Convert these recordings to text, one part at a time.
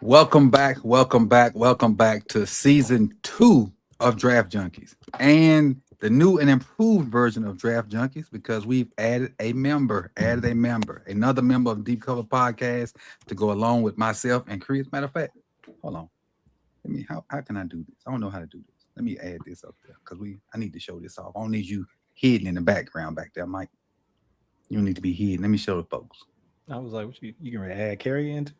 Welcome back, welcome back to season 2 of Draft Junkies and the new and improved version of Draft Junkies because we've another member of Deep Cover Podcast to go along with myself and Chris. Matter of fact, hold on. How can I do this? I don't know how to do this. Let me add this up there because I need to show this off. I don't need you hidden in the background back there, Mike. You don't need to be hidden. Let me show the folks. I was like, what you can add carry into?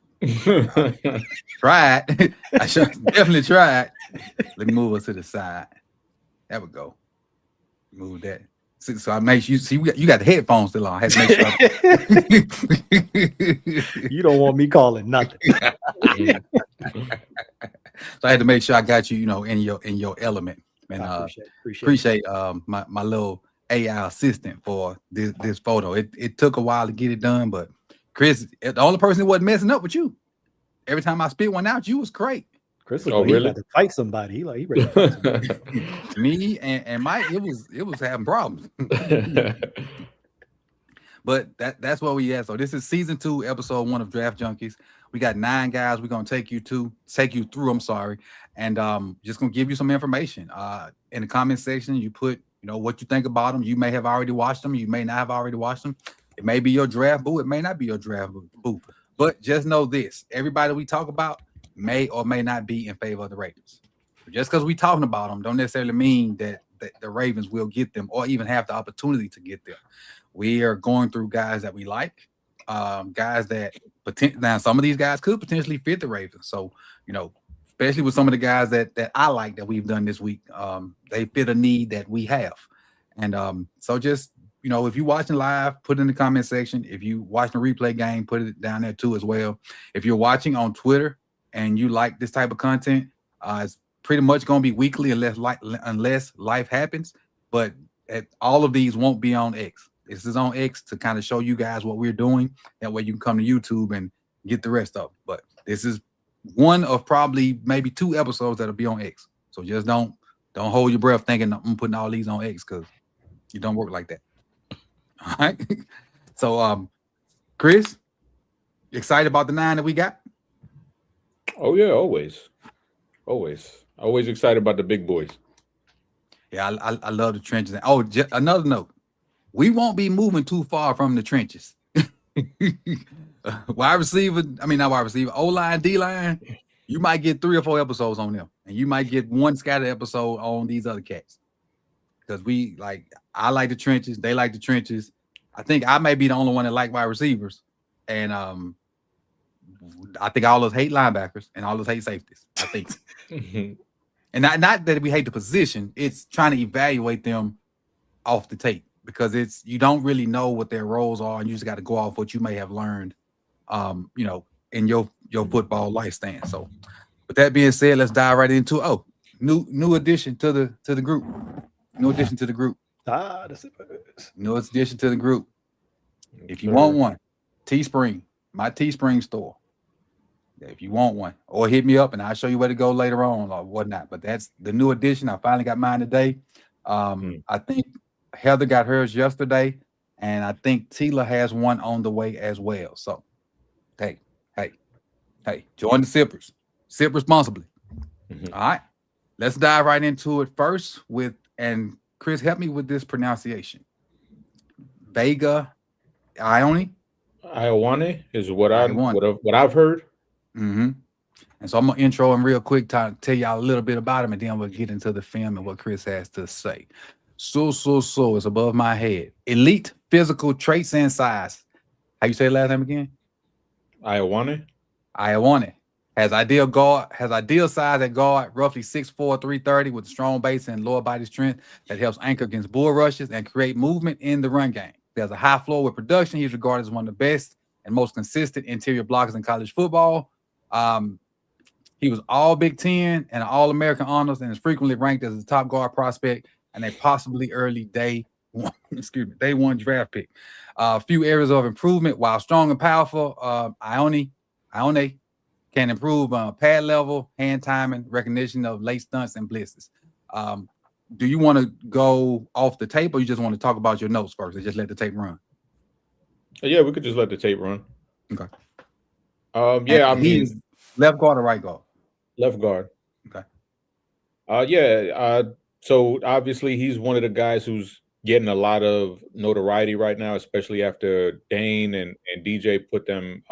Tried. I should definitely tried. Let me move us to the side. There we go. Move that. So I make you see you got the headphones still on. I had to make sure. You don't want me calling nothing. So I had to make sure I got you, in your element. And appreciate my little AI assistant for this photo. It took a while to get it done, but Chris, the only person that wasn't messing up with you. Every time I spit one out, you was great. Chris was really to fight somebody. He ready to fight somebody. Me and Mike, it was having problems. But that's what we had. So this is season 2, episode 1 of Draft Junkies. We got 9 guys we're gonna take you through, and just gonna give you some information. In the comment section, you put what you think about them. You may have already watched them, you may not have already watched them. It may be your draft boo, it may not be your draft boo. But just know this: everybody we talk about may or may not be in favor of the Ravens. Just because we talking about them don't necessarily mean that the Ravens will get them or even have the opportunity to get them. We are going through guys that we like, guys that now some of these guys could potentially fit the Ravens. So, especially with some of the guys that I like that we've done this week, they fit a need that we have. And so just, if you're watching live, put it in the comment section. If you watching the replay game, put it down there too as well. If you're watching on Twitter and you like this type of content, it's pretty much going to be weekly unless life happens. But all of these won't be on X. This is on X to kind of show you guys what we're doing. That way you can come to YouTube and get the rest of it. But this is one of probably maybe 2 episodes that'll be on X. So just don't hold your breath thinking I'm putting all these on X because it don't work like that. All right. So Chris, excited about the 9 that we got? Oh yeah, always excited about the big boys. Yeah, I love the trenches. Oh, another note: we won't be moving too far from the trenches. Not wide receiver, O-line, D-line. You might get 3 or 4 episodes on them, and you might get 1 scattered episode on these other cats. Because I like the trenches, they like the trenches. I think I may be the only one that like wide receivers, and I think all of us hate linebackers and all of us hate safeties. I think, and not that we hate the position. It's trying to evaluate them off the tape because you don't really know what their roles are, and you just got to go off what you may have learned, in your football lifespan. So, with that being said, let's dive right into new addition to the group. New addition to the group. That's it. New addition to the group. If you want one, Teespring, my Teespring store. If you want one, or hit me up and I'll show you where to go later on or whatnot. But that's the new addition. I finally got mine today. I think Heather got hers yesterday, and I think Tila has one on the way as well. So, hey, join the sippers. Sip responsibly. All right, let's dive right into it first and Chris, help me with this pronunciation. Vega, Ioni is what I've heard. Mm-hmm. And so I'm gonna intro him real quick to tell y'all a little bit about him, and then we'll get into the film and what Chris has to say. So it's above my head. Elite physical traits and size. How you say the last name again? Ioni. Has ideal size at guard, roughly 6'4", 330 with a strong base and lower body strength that helps anchor against bull rushes and create movement in the run game. There's a high floor with production. He's regarded as one of the best and most consistent interior blockers in college football. He was all Big Ten and All American honors and is frequently ranked as a top guard prospect and a possibly early day one draft pick. A few areas of improvement. While strong and powerful, Ioni can improve pad level, hand timing, recognition of late stunts and blitzes. Do you want to go off the tape, or you just want to talk about your notes first and just let the tape run? Yeah, we could just let the tape run. Okay. Left guard or right guard? Left guard. Okay. So obviously he's one of the guys who's getting a lot of notoriety right now, especially after Dane and DJ put them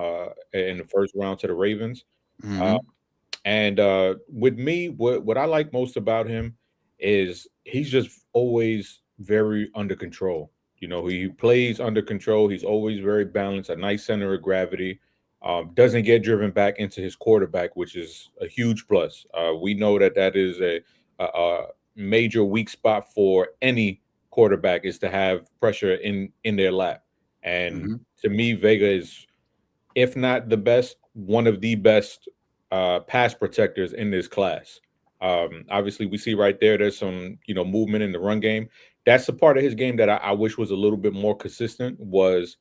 in the first round to the Ravens. Mm-hmm. And with me, what I like most about him is he's just always very under control. You know, he plays under control. He's always very balanced, a nice center of gravity. Doesn't get driven back into his quarterback, which is a huge plus. We know that is a major weak spot for any quarterback, is to have pressure in their lap. And to me, Vega is, if not the best, one of the best pass protectors in this class. Obviously, we see right there's some movement in the run game. That's the part of his game that I wish was a little bit more consistent, was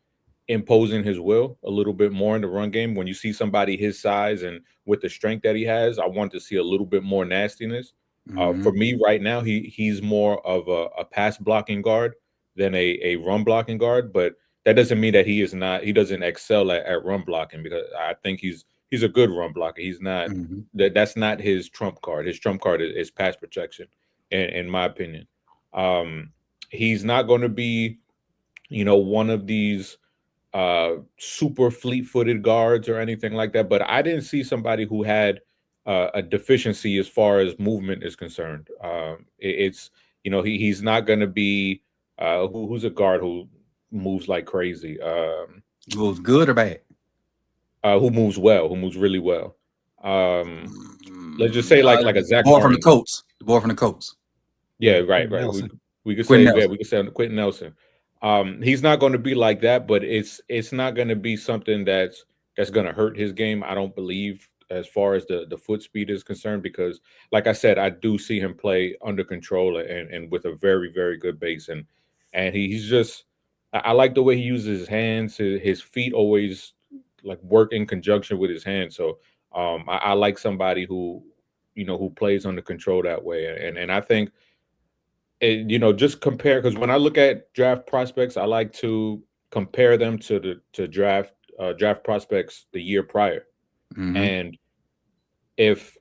imposing his will a little bit more in the run game. When you see somebody his size and with the strength that he has, I want to see a little bit more nastiness. For me right now, he's more of a pass blocking guard than a run blocking guard, but that doesn't mean that he doesn't excel at run blocking, because I think he's a good run blocker. He's not that's not his trump card. His trump card is pass protection, in my opinion. He's not going to be, one of these super fleet-footed guards or anything like that, but I didn't see somebody who had a deficiency as far as movement is concerned. He's not going to be who's a guard who moves like crazy. Moves good or bad? Who moves well, who moves really well. Let's just say like a Zach. The boy from the Colts. The boy from the Colts. Yeah, right. We could say Quentin Nelson. He's not going to be like that, but it's not going to be something that's going to hurt his game, I don't believe, as far as the foot speed is concerned, because like I said, I do see him play under control and with a very, very good base. And he's just, I like the way he uses his hands. His feet always like work in conjunction with his hands. So I like somebody who plays under control that way. And I think, just compare, because when I look at draft prospects, I like to compare them to draft prospects the year prior. And if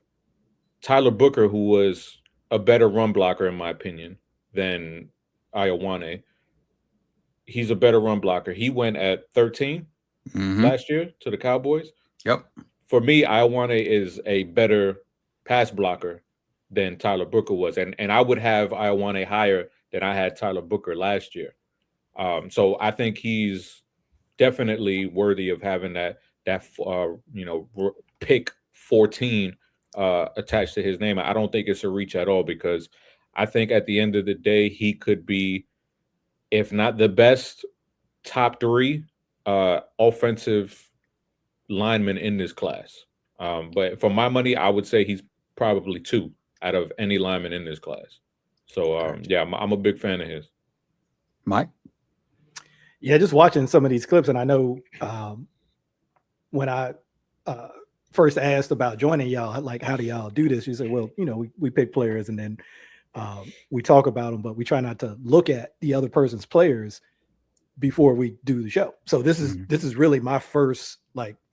Tyler Booker, who was a better run blocker in my opinion than Ioni, he's a better run blocker. He went at 13 last year to the Cowboys. Yep. For me, Ioni is a better pass blocker than Tyler Booker was, and I would have Ioni higher than I had Tyler Booker last year. So I think he's definitely worthy of having that pick 14 attached to his name. I don't think it's a reach at all, because I think at the end of the day, he could be, if not the best, top 3 offensive lineman in this class. But for my money, I would say he's probably 2 out of any lineman in this class. So I'm a big fan of his. Mike? Yeah, just watching some of these clips, and I know when I first asked about joining y'all, like, how do y'all do this? You say, well, we pick players and then we talk about them, but we try not to look at the other person's players before we do the show. So this is really my first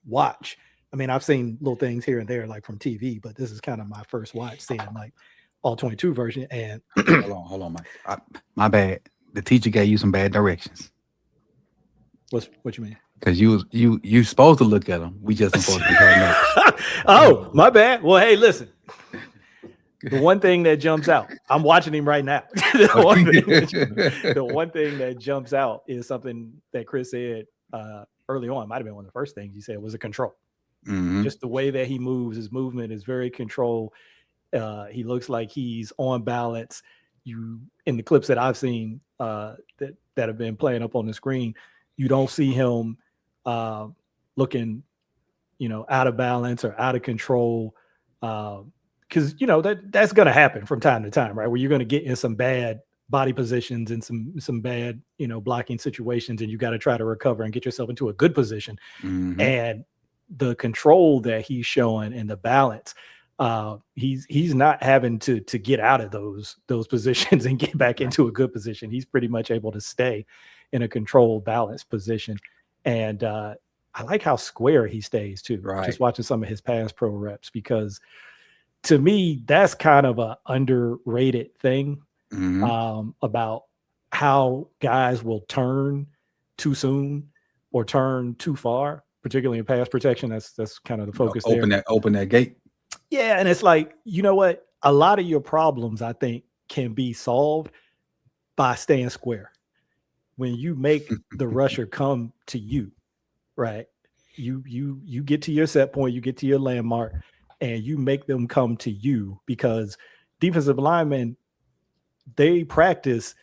watch. I mean, I've seen little things here and there like from TV, but this is kind of my first watch seeing like all 22 version. And hold on, Mike. My bad. The teacher gave you some bad directions. What you mean? Because you supposed to look at them. We just supposed to compare notes. Oh, my bad. Well, hey, listen. The one thing that jumps out, I'm watching him right now. The one thing that jumps out is something that Chris said early on. Might have been one of the first things he said was a control. Just the way that he moves, his movement is very controlled. He looks like he's on balance. In the clips that I've seen that have been playing up on the screen, you don't see him looking, out of balance or out of control. Because that's going to happen from time to time, right? Where you're going to get in some bad body positions and some bad, blocking situations, and you got to try to recover and get yourself into a good position. And the control that he's showing and the balance, he's not having to get out of those positions and get back into a good position. He's pretty much able to stay in a controlled, balanced position. And I like how square he stays too. Right. Just watching some of his past pro reps, because to me, that's kind of a underrated thing about how guys will turn too soon or turn too far, particularly in pass protection. That's kind of the focus there. Open that gate. Yeah, and it's like, you know what? A lot of your problems, I think, can be solved by staying square. When you make the rusher come to you, right? You get to your set point, you get to your landmark, and you make them come to you, because defensive linemen, they practice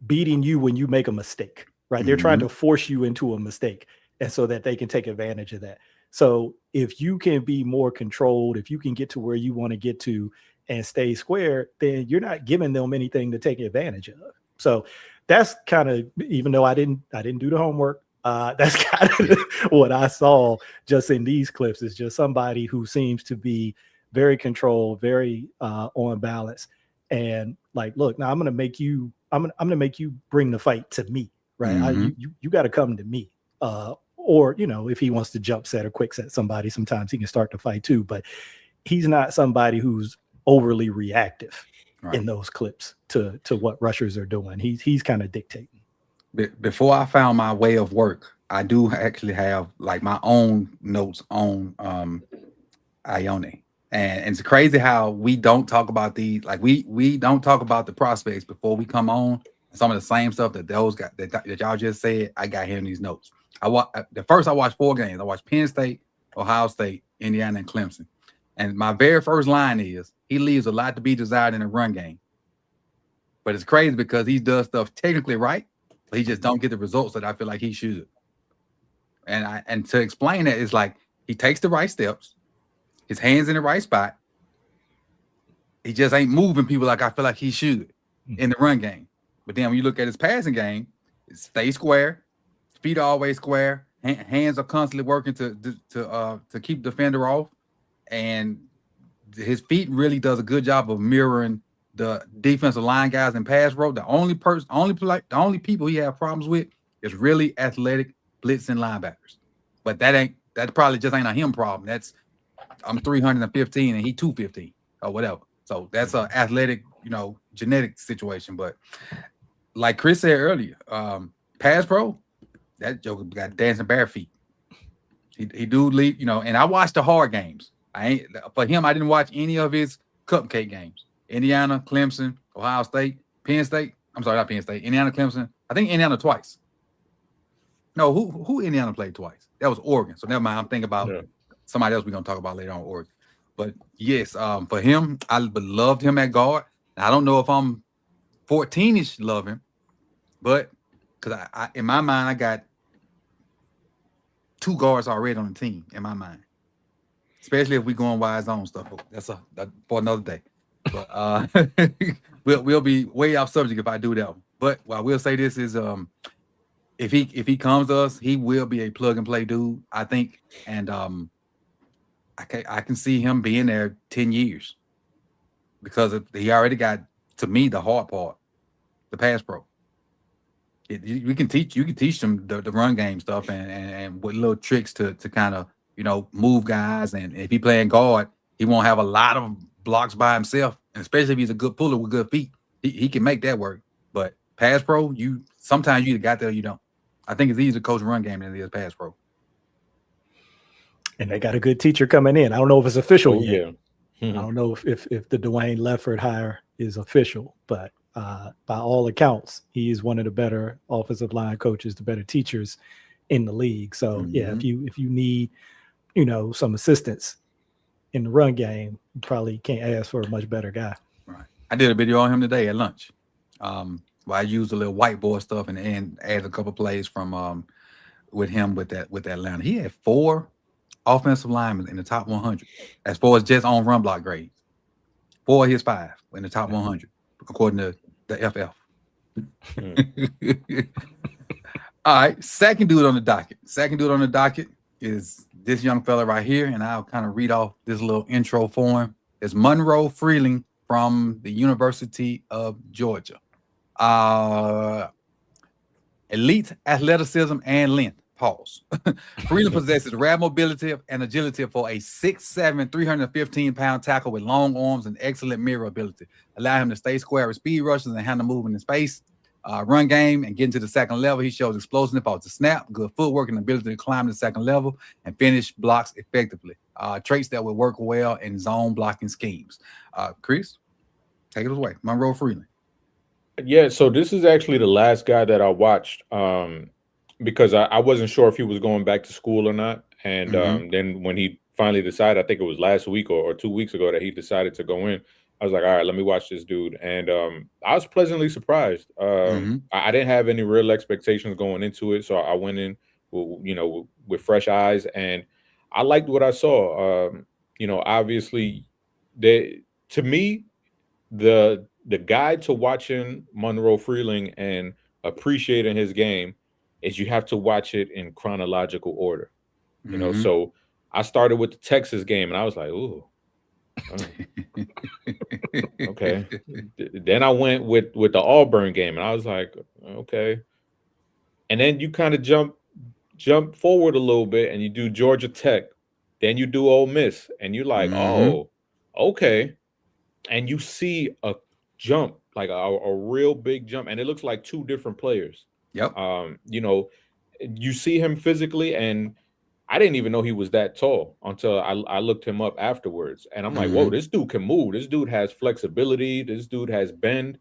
beating you when you make a mistake, right? They're trying to force you into a mistake, and so that they can take advantage of that. So if you can be more controlled, if you can get to where you want to get to and stay square, then you're not giving them anything to take advantage of. So that's kind of, even though I didn't do the homework, that's kind of what I saw just in these clips, is just somebody who seems to be very controlled, very on balance, and like, look, now I'm going to make you bring the fight to me, right? You got to come to me. Or, you know, if he wants to jump set or quick set somebody, sometimes he can start the fight too, but he's not somebody who's overly reactive in those clips to what rushers are doing. He's kind of dictating. Before I found my way of work, I do actually have like my own notes on Ioni. And it's crazy how we don't talk about these, like we don't talk about the prospects before we come on. Some of the same stuff that those got that y'all just said, I got here in these notes. I watched 4 games. I watched Penn State, Ohio State, Indiana, and Clemson. And my very first line is, he leaves a lot to be desired in the run game. But it's crazy because he does stuff technically right, but he just don't get the results that I feel like he should. And to explain that, it's like he takes the right steps, his hands in the right spot. He just ain't moving people like I feel like he should in the run game. But then when you look at his passing game, it stays square. Feet are always square. Hands are constantly working to keep the defender off, and his feet really does a good job of mirroring the defensive line guys in pass pro. The only people he have problems with is really athletic blitzing linebackers. But that probably just ain't a him problem. I'm 315 and he 215 or whatever. So that's an athletic, genetic situation. But like Chris said earlier, pass pro, that joker got dancing bare feet. He do lead, and I watched the hard games. For him, I didn't watch any of his cupcake games. Indiana, Clemson, Ohio State, Penn State. I'm sorry, not Penn State. Indiana, Clemson. I think Indiana twice. No, who Indiana played twice? That was Oregon. So never mind. I'm thinking about somebody else we're gonna talk about later on, Oregon. But yes, for him, I loved him at guard. I don't know if I'm 14-ish love him, but because I in my mind I got 2 guards already on the team in my mind. Especially if we go on wide zone stuff. That's for another day. But we'll be way off subject if I do that one. But what I will say this is if he comes to us, he will be a plug and play dude, I think. And I can see him being there 10 years because he already got, to me, the hard part, the pass pro. You can teach them the run game stuff and with little tricks to kind of move guys. And if he playing guard, he won't have a lot of blocks by himself. And especially if he's a good puller with good feet, he can make that work. But pass pro, sometimes you either got there or you don't. I think it's easier to coach run game than it is pass pro. And they got a good teacher coming in. I don't know if it's official yet. Yeah. I don't know if the Dwayne Lefford hire is official, but by all accounts, he is one of the better offensive line coaches, the better teachers in the league. So yeah, if you need, some assistance in the run game, you probably can't ask for a much better guy. Right. I did a video on him today at lunch. Where I used a little whiteboard stuff and added a couple plays from with him with Atlanta. He had 4 offensive linemen in the top 100 as far as just on run block grades. 4 of his 5 in the top 100 according to the FF. All right, second dude on the docket is this young fella right here, and I'll kind of read off this little intro for him. It's Monroe Freeling from the University of Georgia. Elite athleticism and length. Pause. Freeling possesses rare mobility and agility for a 6'7", 315-pound tackle with long arms and excellent mirror ability. Allow him to stay square with speed rushes and handle movement in space. Run game and getting to the second level. He shows explosiveness off the snap, good footwork, and ability to climb to the second level and finish blocks effectively. Traits that will work well in zone blocking schemes. Chris, take it away. Monroe Freeling. Yeah, so this is actually the last guy that I watched because I wasn't sure if he was going back to school or not. And then when he finally decided, I think it was last week or 2 weeks ago that he decided to go in, I was like, all right, let me watch this dude. And I was pleasantly surprised. I didn't have any real expectations going into it. So I went in, with fresh eyes, and I liked what I saw. Obviously, to me, the guide to watching Monroe Freeling and appreciating his game is you have to watch it in chronological order. So I started with the Texas game, and I was like, ooh. Okay. Then I went with the Auburn game, and I was like, okay. And then you kind of jump forward a little bit, and you do Georgia Tech. Then you do Ole Miss, and you're like, oh, okay. And you see a jump, like a real big jump, and it looks like two different players. Yep. You see him physically, and I didn't even know he was that tall until I looked him up afterwards. And I'm like, whoa, this dude can move. This dude has flexibility. This dude has bend.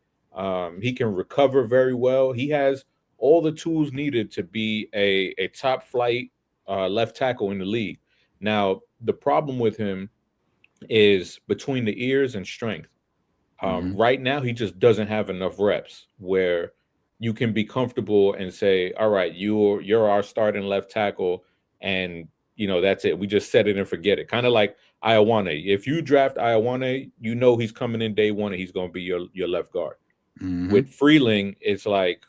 He can recover very well. He has all the tools needed to be a top flight left tackle in the league. Now, the problem with him is between the ears and strength. Right now, he just doesn't have enough reps where you can be comfortable and say, all right, you're our starting left tackle, and that's it. We just set it and forget it. Kind of like Ioni. If you draft Ioni, he's coming in day one and he's going to be your left guard. With Freeling, it's like,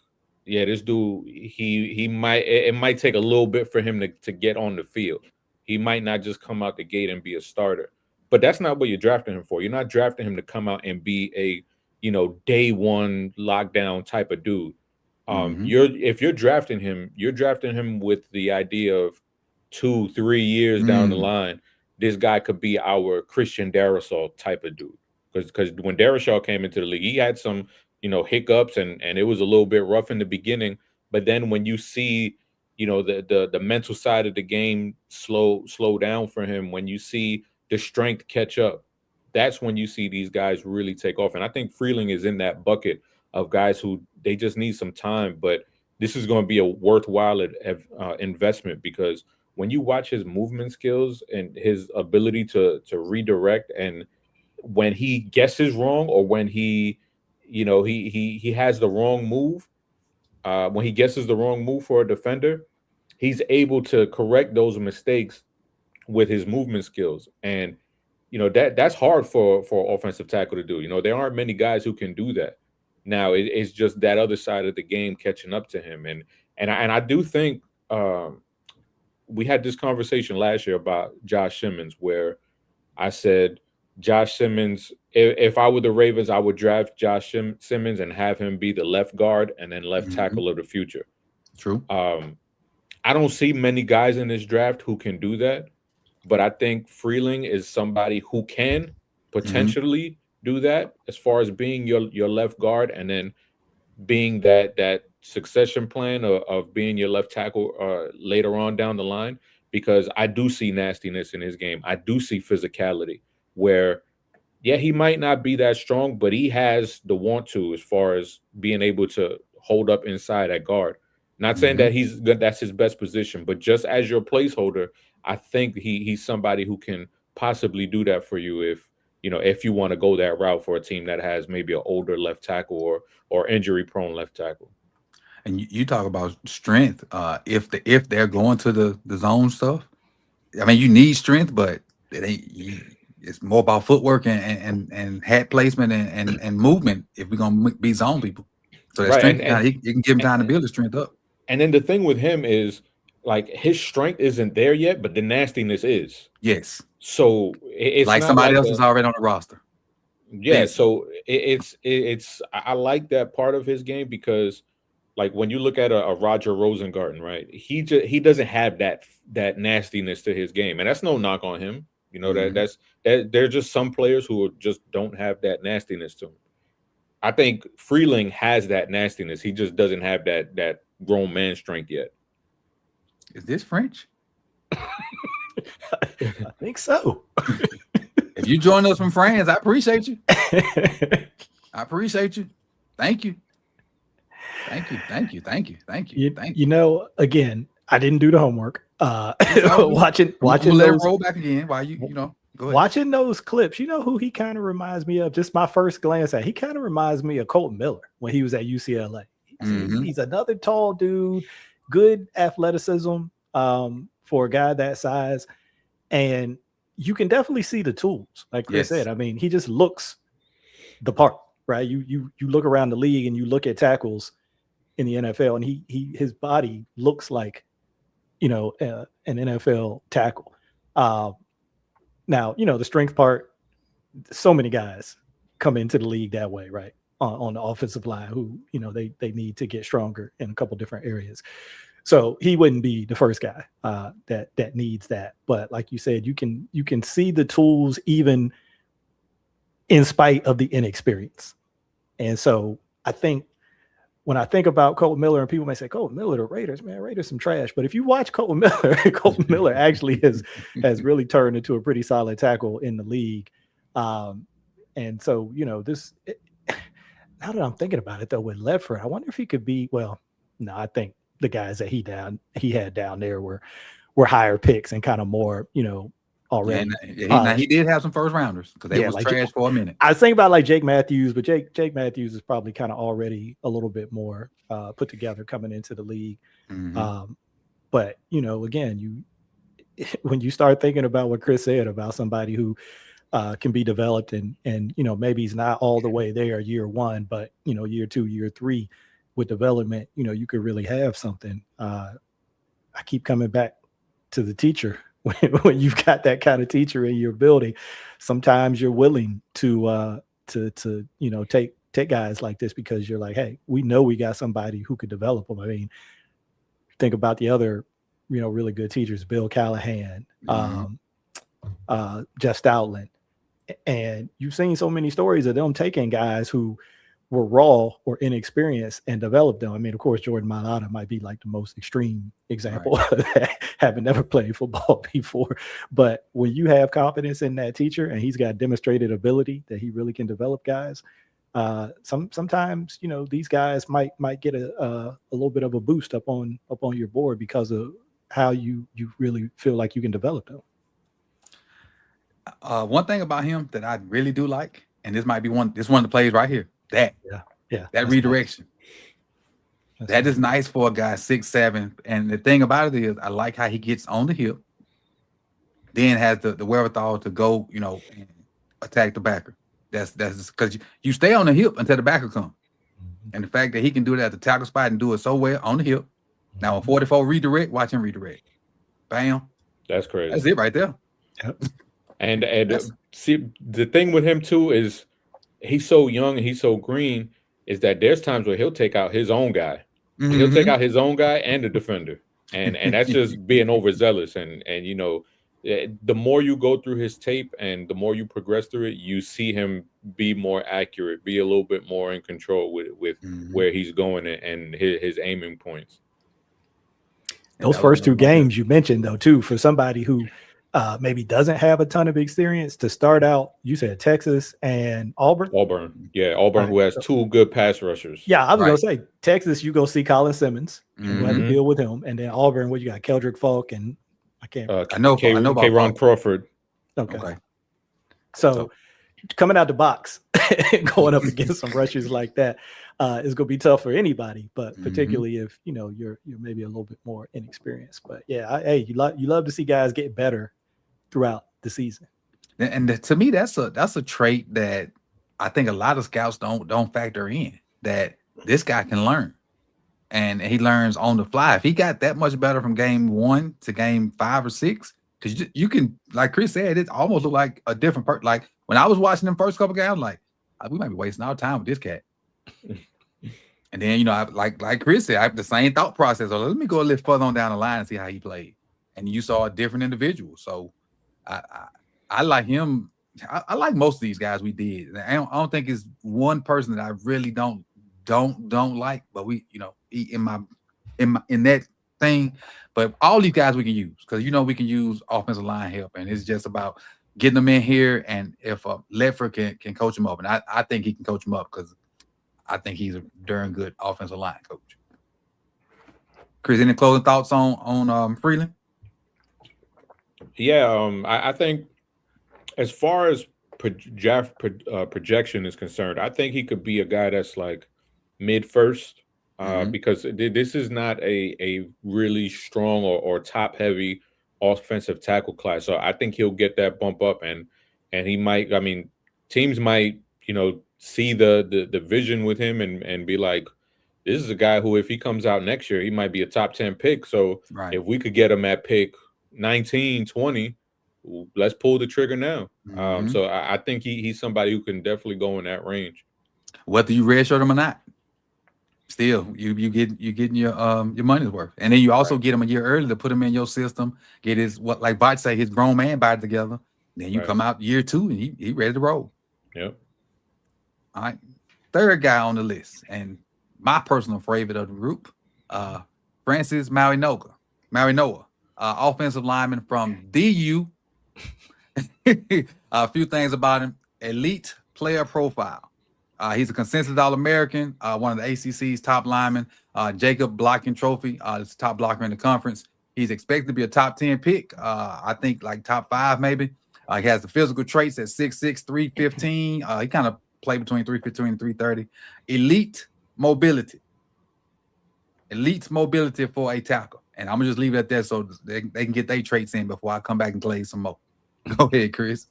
yeah, this dude, it might take a little bit for him to get on the field. He might not just come out the gate and be a starter. But that's not what you're drafting him for. You're not drafting him to come out and be a, day one lockdown type of dude. If you're drafting him, you're drafting him with the idea of 2-3 years down the line, this guy could be our Christian Darrisaw type of dude. Because when Darrisaw came into the league, he had some, hiccups and it was a little bit rough in the beginning. But then when you see, the mental side of the game slow down for him, when you see the strength catch up, that's when you see these guys really take off. And I think Freeling is in that bucket of guys who they just need some time, but this is going to be a worthwhile investment, because when you watch his movement skills and his ability to redirect, and when he guesses wrong or when he has the wrong move, when he guesses the wrong move for a defender, he's able to correct those mistakes with his movement skills. And that's hard for offensive tackle to do. There aren't many guys who can do that. Now it's just that other side of the game catching up to him. And I do think we had this conversation last year about Josh Simmons, where I said Josh Simmons, if I were the Ravens, I would draft Josh Simmons and have him be the left guard and then left tackle of the future. True. I don't see many guys in this draft who can do that, but I think Freeling is somebody who can potentially do that, as far as being your left guard and then being that succession plan of being your left tackle later on down the line, because I do see nastiness in his game. I do see physicality where, yeah, he might not be that strong, but he has the want to, as far as being able to hold up inside at guard. Not saying that that's his best position, but just as your placeholder, I think he's somebody who can possibly do that for you if you want to go that route for a team that has maybe an older left tackle or injury prone left tackle. And you talk about strength. If they're going to the zone stuff, I mean, you need strength, but it ain't. It's more about footwork and hat placement and movement if we're gonna be zone people. So that strength, you can give him time to build his strength up. And then the thing with him is, like, his strength isn't there yet, but the nastiness is. Yes. So it's like not somebody like else is already on the roster. Yeah. So it's I like that part of his game, because like when you look at a Roger Rosengarten, right? He doesn't have that nastiness to his game, and that's no knock on him. You know, that there's just some players who just don't have that nastiness to them. I think Freeling has that nastiness. He just doesn't have that grown man strength yet. Is this French? I think so. If you join us from France, I appreciate you. I appreciate you. Thank you. Thank you. You know, again, I didn't do the homework. Watching we'll let those, it roll back again while you know, go ahead. watching those clips, you know who he kind of reminds me of? Just my first glance at, he kind of reminds me of Colton Miller when he was at UCLA. He's another tall dude, good athleticism for a guy that size, and you can definitely see the tools. Like Chris said, I mean, he just looks the part, right? You look around the league and you look at tackles in the NFL, and his body looks like, you know, an NFL tackle. Now, you know, the strength part, so many guys come into the league that way, right? On the offensive line, who, you know, they need to get stronger in a couple different areas. So he wouldn't be the first guy that needs that. But like you said, you can see the tools even in spite of the inexperience. And so I think when I think about Colton Miller, and people may say, Colton Miller, the Raiders, man, Raiders some trash. But if you watch Colton Miller, Colton Miller actually has really turned into a pretty solid tackle in the league. And so, you know, now that I'm thinking about it, though, with Ledford, I wonder if he could be, well, no, I think the guys that he had down there were higher picks and kind of more, you know, already. Yeah, he did have some first rounders because they was like, trash for a minute. I was thinking about like Jake Matthews, but Jake Matthews is probably kind of already a little bit more put together coming into the league. But, you know, again, when you start thinking about what Chris said about somebody who can be developed and, you know, maybe he's not all the way there year one, but, you know, year two, year three with development, you know, you could really have something. I keep coming back to the teacher. When you've got that kind of teacher in your building, sometimes you're willing to you know, take guys like this because you're like, hey, we know we got somebody who could develop them. I mean, think about the other, you know, really good teachers, Bill Callahan, Jeff Stoutland, and you've seen so many stories of them taking guys who were raw or inexperienced and developed them. I mean, of course, Jordan Mailata might be like the most extreme example of that, having never played football before. But when you have confidence in that teacher and he's got demonstrated ability that he really can develop guys, sometimes, you know, these guys might get a little bit of a boost up on your board because of how you really feel like you can develop them. One thing about him that I really do like, and this might be one of the plays right here. That redirection. Nice. That is nice for a guy 6'7". And the thing about it is, I like how he gets on the hip, then has the wherewithal to go, you know, and attack the backer. That's because you stay on the hip until the backer comes. And the fact that he can do that at the tackle spot and do it so well on the hip. Now on 44 redirect, watch him redirect. Bam. That's crazy. That's it right there. Yep. And see, the thing with him too is he's so young and he's so green, is that there's times where he'll take out his own guy. He'll take out his own guy and the defender. And that's just being overzealous. And you know, the more you go through his tape and the more you progress through it, you see him be more accurate, be a little bit more in control with where he's going and his aiming points. Those first two games you mentioned, though, too, for somebody who maybe doesn't have a ton of experience to start out. You said Texas and Auburn. Auburn, who has two good pass rushers. Yeah, I was gonna say Texas. You go see Colin Simmons. You have to deal with him, and then Auburn, what you got? Keldrick Falk and I can't. I know about Ron Crawford. Okay. So coming out the box, going up against some rushers like that is gonna be tough for anybody, but particularly if you know you're maybe a little bit more inexperienced. But yeah, you love to see guys get better throughout the season. And to me, that's a trait that I think a lot of scouts don't factor in, that this guy can learn, and he learns on the fly. If he got that much better from game 1 to game 5 or 6, because you can, like Chris said, it almost looked like a different person. Like when I was watching them first couple games, I'm like, we might be wasting our time with this cat. And then, you know, like Chris said, I have the same thought process. So let me go a little further on down the line and see how he played. And you saw a different individual. So I like him. I like most of these guys we did. I don't think it's one person that I really don't like. But we, you know, in that thing. But all these guys we can use because you know we can use offensive line help, and it's just about getting them in here. And if Ledford can coach them up, and I think he can coach them up because I think he's a darn good offensive line coach. Chris, any closing thoughts on Freeling? Yeah, I think as far as projection is concerned, I think he could be a guy that's like mid first, because this is not a really strong or top heavy offensive tackle class. So I think he'll get that bump up, and he might. I mean, teams might, you know, see the vision with him and be like, this is a guy who, if he comes out next year, he might be a top 10 pick. So if we could get him at pick 19, 20, let's pull the trigger now. So I think he's somebody who can definitely go in that range. Whether you redshirt him or not, still you getting your money's worth. And then you also get him a year early to put him in your system, get his, what like Bart say, his grown man body together. Then you come out year 2 and he ready to roll. Yep. All right. Third guy on the list, and my personal favorite of the group, Francis Mauigoa, offensive lineman from DU. A few things about him: elite player profile. He's a consensus All-American, one of the ACC's top linemen. Jacob blocking trophy. It's top blocker in the conference. He's expected to be a top 10 pick. I think like top 5 maybe. He has the physical traits at 6'6", 315. He kind of played between 315 and 330. Elite mobility for a tackle. And I'm gonna just leave it at that so they can get their traits in before I come back and play some more. Go ahead, Chris.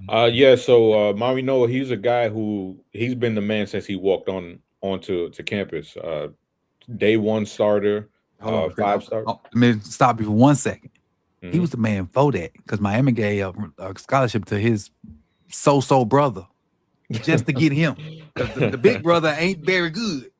So Mauigoa, he's a guy who he's been the man since he walked onto campus. Day one starter, 5-star. Let me stop you for 1 second. He was the man for that because Miami gave a scholarship to his so brother just to get him. Because the big brother ain't very good.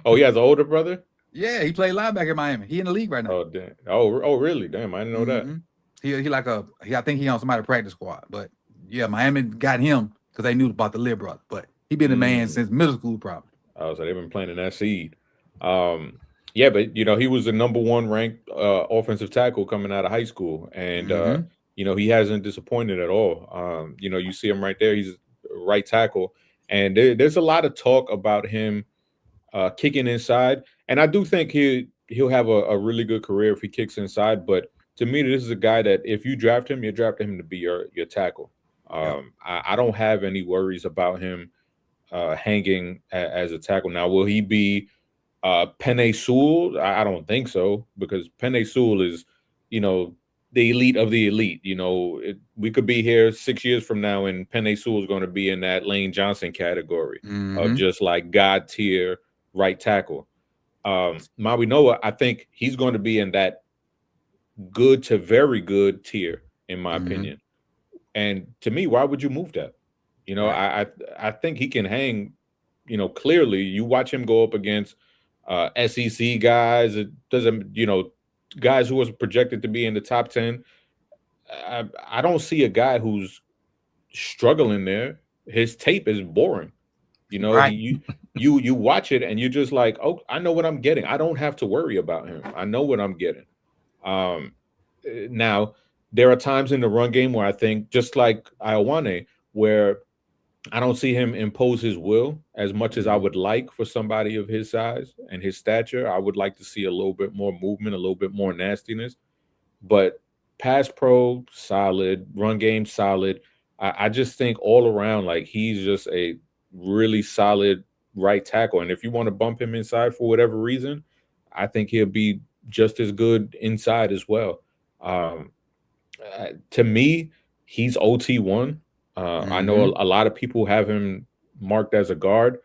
Oh, he has an older brother? Yeah, he played linebacker in Miami. He in the league right now. Oh, damn. Oh, really? Damn, I didn't know that. I think he on somebody's practice squad. But yeah, Miami got him because they knew about the little brother. But he been a man since middle school, probably. Oh, so they've been planting that seed. Yeah, but you know, he was the number 1 ranked offensive tackle coming out of high school, and you know, he hasn't disappointed at all. You know, you see him right there; he's right tackle, and there's a lot of talk about him kicking inside, and I do think he'll have a really good career if he kicks inside. But to me, this is a guy that if you draft him, you're drafting him to be your tackle. I don't have any worries about him hanging as a tackle. Now, will he be Penei Sewell? I don't think so, because Penei Sewell is, you know, the elite of the elite. You know, we could be here 6 years from now, and Penei Sewell is going to be in that Lane Johnson category of just like God tier right tackle. Mauigoa, I think he's going to be in that good to very good tier, in my opinion. And to me, why would you move that? You know, I think he can hang. You know, clearly, you watch him go up against SEC guys. It doesn't, you know, guys who was projected to be in the top 10. I don't see a guy who's struggling there. His tape is boring. You know, you watch it and you're just like, oh, I know what I'm getting. I don't have to worry about him. I know what I'm getting. Now, there are times in the run game where I think, just like Ioni, where I don't see him impose his will as much as I would like for somebody of his size and his stature. I would like to see a little bit more movement, a little bit more nastiness. But pass pro, solid. Run game, solid. I just think all around, like, he's just a really solid right tackle. And if you want to bump him inside for whatever reason, I think he'll be just as good inside as well. To me, he's OT1. I know a lot of people have him marked as a guard.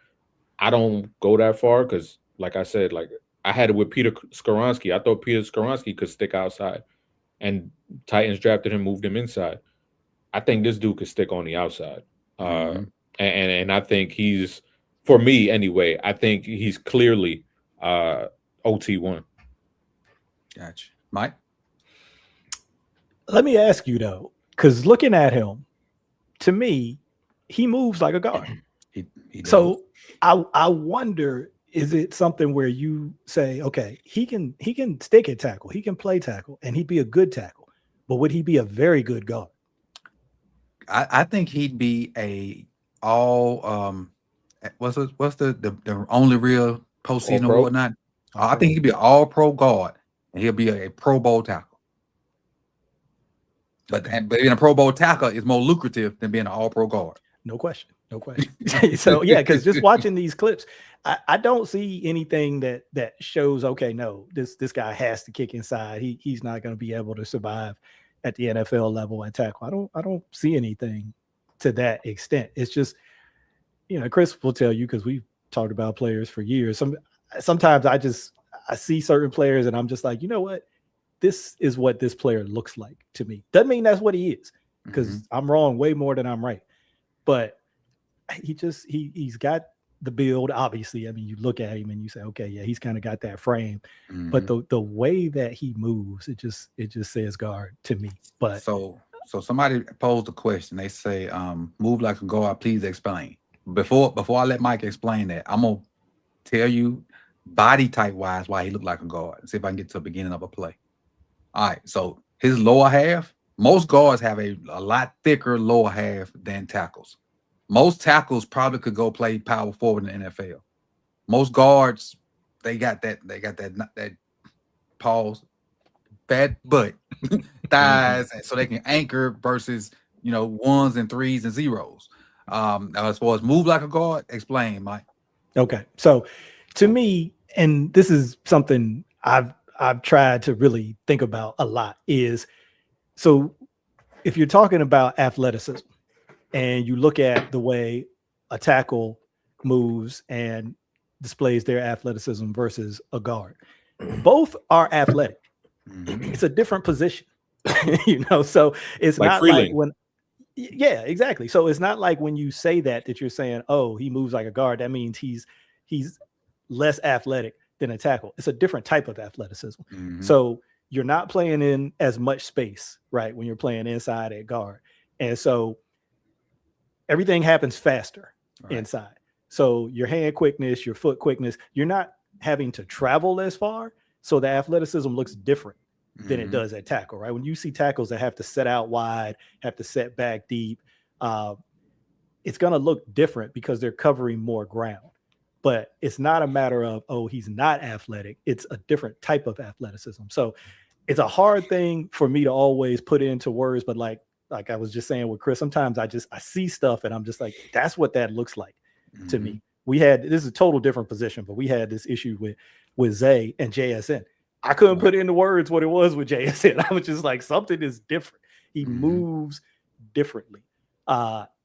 I don't go that far because, like I said, like I had it with Peter Skoronski. I thought Peter Skoronski could stick outside, and Titans drafted him, moved him inside. I think this dude could stick on the outside, and I think he's for me anyway, I think he's clearly OT1. Gotcha. Mike? Let me ask you though, because looking at him, to me, he moves like a guard. He does. So I wonder, is it something where you say, okay, he can stick at tackle, he can play tackle, and he'd be a good tackle, but would he be a very good guard? I think he'd be a all what's the only real postseason All-pro? award not? I think he'd be an all pro guard and he'll be a Pro Bowl tackle. But being a Pro Bowl tackle is more lucrative than being an all pro guard. No question. No question. So yeah, because just watching these clips, I don't see anything that shows, okay, no, this guy has to kick inside. He's not going to be able to survive at the NFL level at tackle. I don't see anything to that extent. It's just, Chris will tell you, because we've talked about players for years. Sometimes I see certain players and I'm just like, you know what? This is what this player looks like to me. Doesn't mean that's what he is, because I'm wrong way more than I'm right. But he's got the build. Obviously, I mean, you look at him and you say, okay, yeah, he's kind of got that frame. But the way that he moves, it just says guard to me. But so somebody posed a question. They say, move like a guard, please explain. Before I let Mike explain that, I'm gonna tell you body type wise why he looked like a guard. See if I can get to the beginning of a play. All right, so his lower half, most guards have a lot thicker lower half than tackles. Most tackles probably could go play power forward in the NFL. Most guards, they got that pause, fat butt, thighs, so they can anchor versus ones and threes and zeros. As far as move like a guard, explain, Mike. Okay, so to me, and this is something I've tried to really think about a lot, is so if you're talking about athleticism and you look at the way a tackle moves and displays their athleticism versus a guard, both are athletic. It's a different position, so it's like not Freeling. Like when, yeah, exactly. So it's not like when you say that you're saying, oh, he moves like a guard, that means he's less athletic than a tackle. It's a different type of athleticism. So you're not playing in as much space, right, when you're playing inside at guard. And so everything happens faster inside. So your hand quickness, your foot quickness, you're not having to travel as far. So the athleticism looks different than it does at tackle, right? When you see tackles that have to set out wide, have to set back deep, it's going to look different because they're covering more ground. But it's not a matter of, oh, he's not athletic. It's a different type of athleticism. So it's a hard thing for me to always put into words. But like I was just saying with Chris, sometimes I see stuff and I'm just like, that's what that looks like to me. This is a total different position, but we had this issue with Zay and JSN. I couldn't put into words what it was with JSN. I was just like, something is different. He moves differently.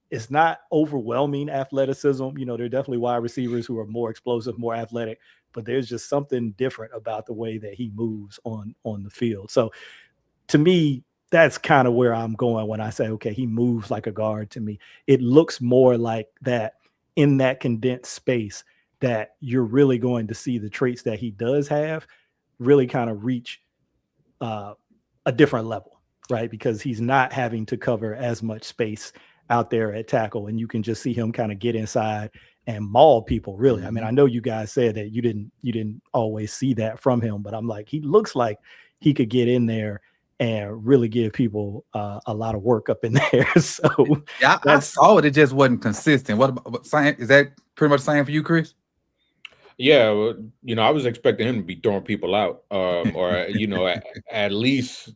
It's not overwhelming athleticism. There are definitely wide receivers who are more explosive, more athletic, but there's just something different about the way that he moves on the field. So to me, that's kind of where I'm going when I say, okay, he moves like a guard to me. It looks more like that in that condensed space that you're really going to see the traits that he does have really kind of reach a different level, right? Because he's not having to cover as much space out there at tackle, and you can just see him kind of get inside and maul people, really. I mean, I know you guys said that you didn't always see that from him, but I'm like, he looks like he could get in there and really give people a lot of work up in there. So yeah, I saw it. It just wasn't consistent. What is that pretty much saying for you, Chris? Yeah, I was expecting him to be throwing people out, or at least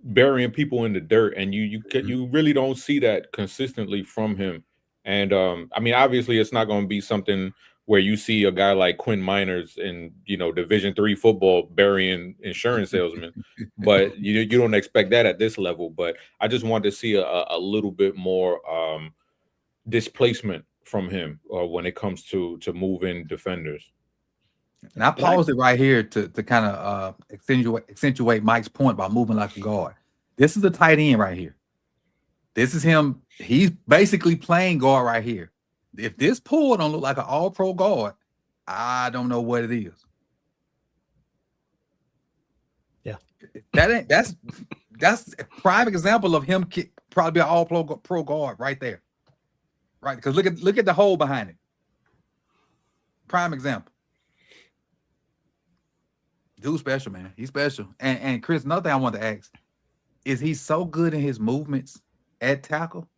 burying people in the dirt, and you really don't see that consistently from him. And I mean, obviously, it's not going to be something where you see a guy like Quinn Miners in Division III football burying insurance salesmen, but you don't expect that at this level. But I just want to see a little bit more displacement from him when it comes to moving defenders. And I paused it right here to kind of accentuate Mike's point about moving like a guard. This is the tight end right here. This is him. He's basically playing guard right here. If this pull don't look like an all-pro guard, I don't know what it is. Yeah. That's a prime example of him probably an all-pro guard right there. Right? Because look at the hole behind it. Prime example. Dude special, man. He's special. And Chris, another thing I want to ask is he's so good in his movements at tackle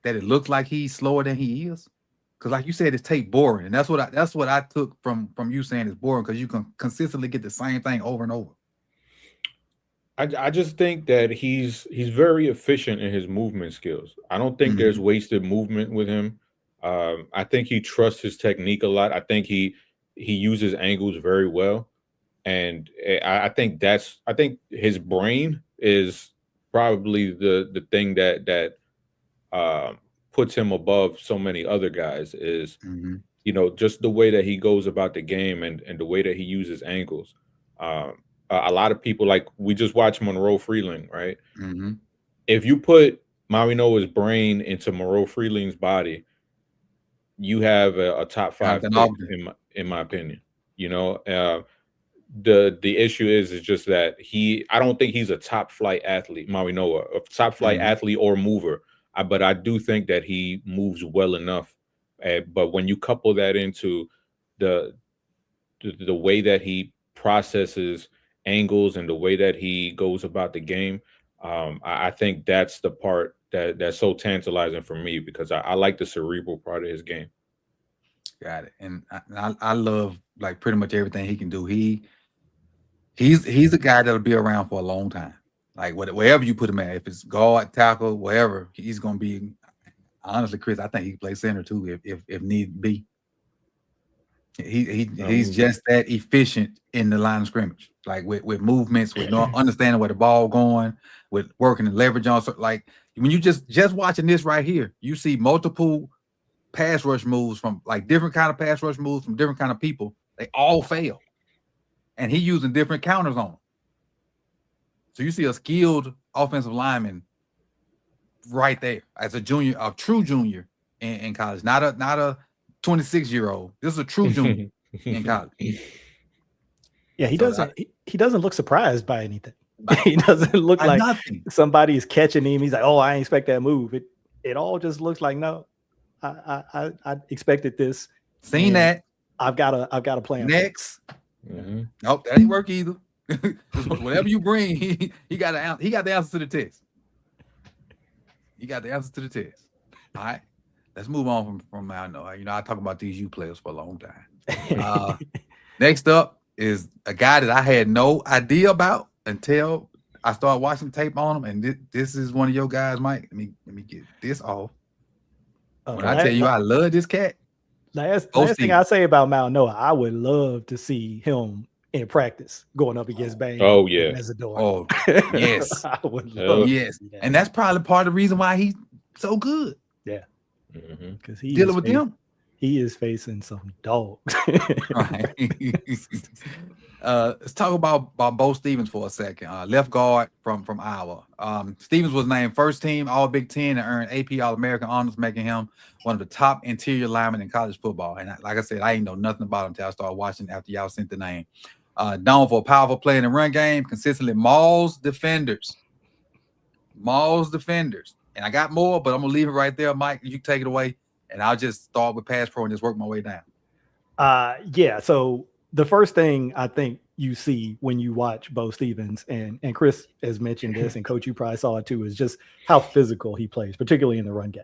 that it looks like he's slower than he is. Because like you said, it's tape boring. And that's what I took from you saying it's boring, because you can consistently get the same thing over and over. I just think that he's very efficient in his movement skills. I don't think there's wasted movement with him. I think he trusts his technique a lot. I think he uses angles very well. And I think his brain is probably the thing that puts him above so many other guys is, just the way that he goes about the game and the way that he uses angles. A lot of people, like we just watched Monroe Freeling, right? If you put Mauigoa's brain into Monroe Freeling's body, you have a top 5 pick, in my opinion. The issue is just that I don't think he's a top flight athlete, Mauigoa, a top flight athlete or mover. But I do think that he moves well enough. But when you couple that into the way that he processes angles and the way that he goes about the game, I think that's the part that's so tantalizing for me, because I like the cerebral part of his game. Got it. And I love like pretty much everything he can do. He's a guy that'll be around for a long time. Like wherever you put him at, if it's guard, tackle, wherever, he's gonna be. Honestly, Chris, I think he can play center too if need be. He's just that efficient in the line of scrimmage, like with movements, with understanding where the ball going, with working and leverage on. So like when you just watching this right here, you see multiple pass rush moves from like different kind of pass rush moves from different kind of people. They all fail, and he using different counters on them. So you see a skilled offensive lineman right there as a junior, a true junior in college, not a 26-year-old. This is a true junior in college. Yeah, he doesn't look surprised by anything. He doesn't look like nothing. Somebody is catching him. He's like, oh, I ain't expect that move. It all just looks like, no, I expected this. Seen that. I've got a plan. Next. Nope, that ain't work either. Whatever you bring, he got the answer to the test. He got the answer to the test. All right. Let's move on from Mauigoa. I talk about these U players for a long time. Next up is a guy that I had no idea about until I started watching tape on him. And this is one of your guys, Mike. Let me get this off. When I tell you I love this cat. Last thing I say about Mauigoa, I would love to see him in practice going up against Bang. Oh yeah, as a door. Oh yes, I would love. Yes, and that's probably part of the reason why he's so good. Yeah, because he's dealing with him. He is facing some dogs. Right. Let's talk about Bo Stevens for a second. Left guard from Iowa. Stevens was named first team All Big Ten and earned AP All-American honors, making him one of the top interior linemen in college football. And like I said, I ain't know nothing about him until I started watching after y'all sent the name. Known for a powerful play in the run game, consistently mauls defenders. And I got more, but I'm gonna leave it right there, Mike. You take it away, and I'll just start with pass pro and just work my way down. Yeah. So the first thing I think you see when you watch Bo Stevens, and Chris has mentioned this, and Coach, you probably saw it too, is just how physical he plays, particularly in the run game.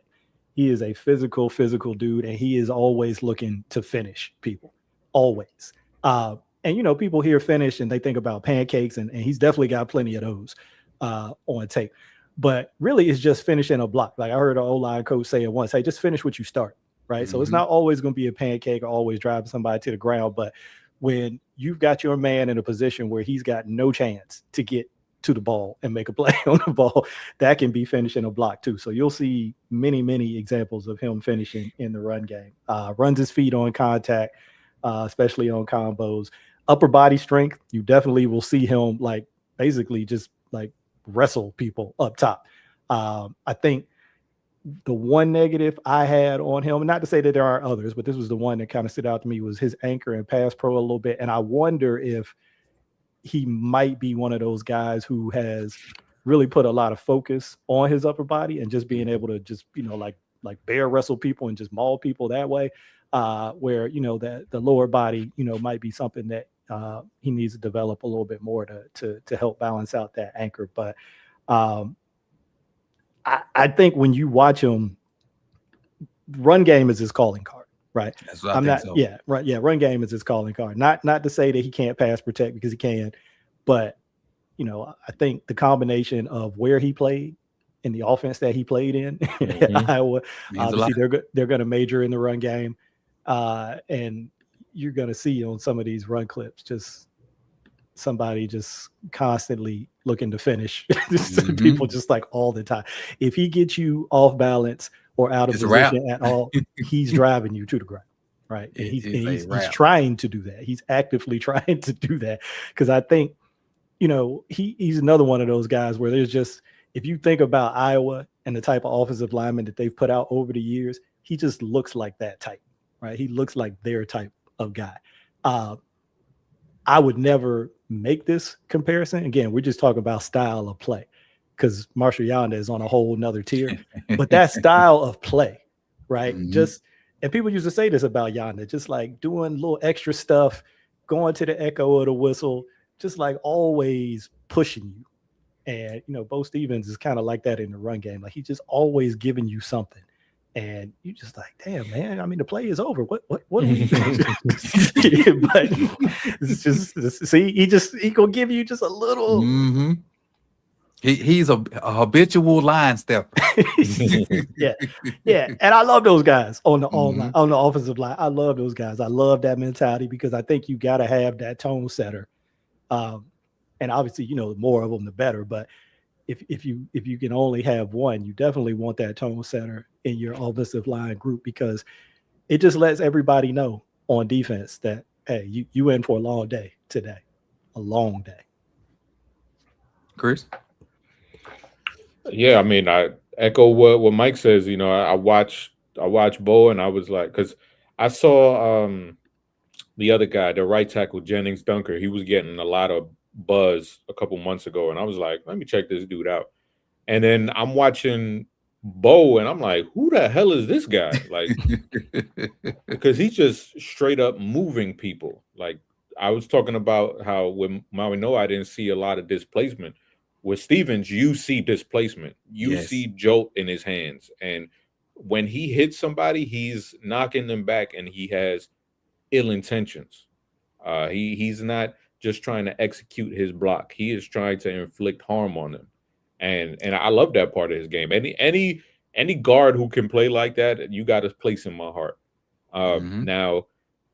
He is a physical dude, and he is always looking to finish people, always. And people hear finish and they think about pancakes, and he's definitely got plenty of those on tape. But really, it's just finishing a block. Like I heard an O-line coach say it once, hey, just finish what you start, right? So it's not always going to be a pancake or always driving somebody to the ground. But when you've got your man in a position where he's got no chance to get to the ball and make a play on the ball, that can be finishing a block too. So you'll see many, many examples of him finishing in the run game. Runs his feet on contact, especially on combos. Upper body strength, you definitely will see him basically just wrestle people up top. I think the one negative I had on him, not to say that there are others, but this was the one that kind of stood out to me, was his anchor and pass pro a little bit. And I wonder if he might be one of those guys who has really put a lot of focus on his upper body and just being able to just, like bear wrestle people and just maul people that way, where, that the lower body, might be something that he needs to develop a little bit more to help balance out that anchor. But I think when you watch him, run game is his calling card, right? That's what I think so. Yeah, right. Yeah, run game is his calling card. Not to say that he can't pass protect, because he can, but I think the combination of where he played and the offense that he played in at Iowa, obviously they're going to major in the run game, and you're going to see on some of these run clips just somebody just constantly looking to finish. People just like all the time. If he gets you off balance or out of position at all, he's driving you to the ground, right? And he's trying to do that. He's actively trying to do that, because I think, he's another one of those guys where there's just, if you think about Iowa and the type of offensive lineman that they've put out over the years, he just looks like that type, right? He looks like their type of guy. I would never make this comparison. Again, we're just talking about style of play, because Marshall Yanda is on a whole nother tier. But that style of play, right? And people used to say this about Yanda, just like doing little extra stuff, going to the echo of the whistle, just like always pushing you. And, Bo Stevens is kind of like that in the run game. Like, he's just always giving you something. And you just like, damn, man. I mean, the play is over. What are we doing? But it's just, see, he gonna give you just a little. He's a habitual line stepper. yeah. And I love those guys on the on the offensive line. I love those guys. I love that mentality, because I think you got to have that tone setter. And obviously, the more of them, the better. But if you can only have one, you definitely want that tone setter in your offensive line group, because it just lets everybody know on defense that, hey, you in for a long day today, a long day. Chris? Yeah, I mean, I echo what Mike says. I watched Bo, and I was like, because I saw the other guy, the right tackle, Jennings Dunker. He was getting a lot of buzz a couple months ago, and I was like, let me check this dude out. And then I'm watching Bo, and I'm like, who the hell is this guy? Like, because he's just straight up moving people. Like, I was talking about how with Mauigoa, I didn't see a lot of displacement. With Stevens, you see displacement. You see jolt in his hands. And when he hits somebody, he's knocking them back, and he has ill intentions. He's not just trying to execute his block. He is trying to inflict harm on them. And I love that part of his game. Any guard who can play like that, you got to place in my heart. Now,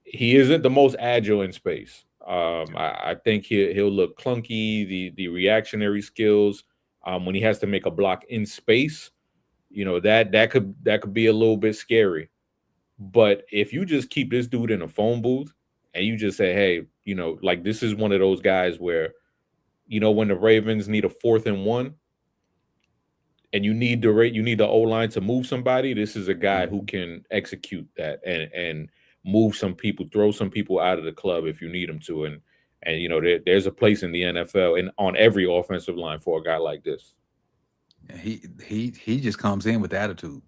he isn't the most agile in space. I think he'll look clunky. The reactionary skills, when he has to make a block in space, that could be a little bit scary. But if you just keep this dude in a phone booth and you just say, hey, like, this is one of those guys where, when the Ravens need a 4th and 1 and you need the O-line to move somebody, this is a guy who can execute that and move some people, throw some people out of the club if you need them to. And there's a place in the NFL and on every offensive line for a guy like this. He just comes in with the attitude.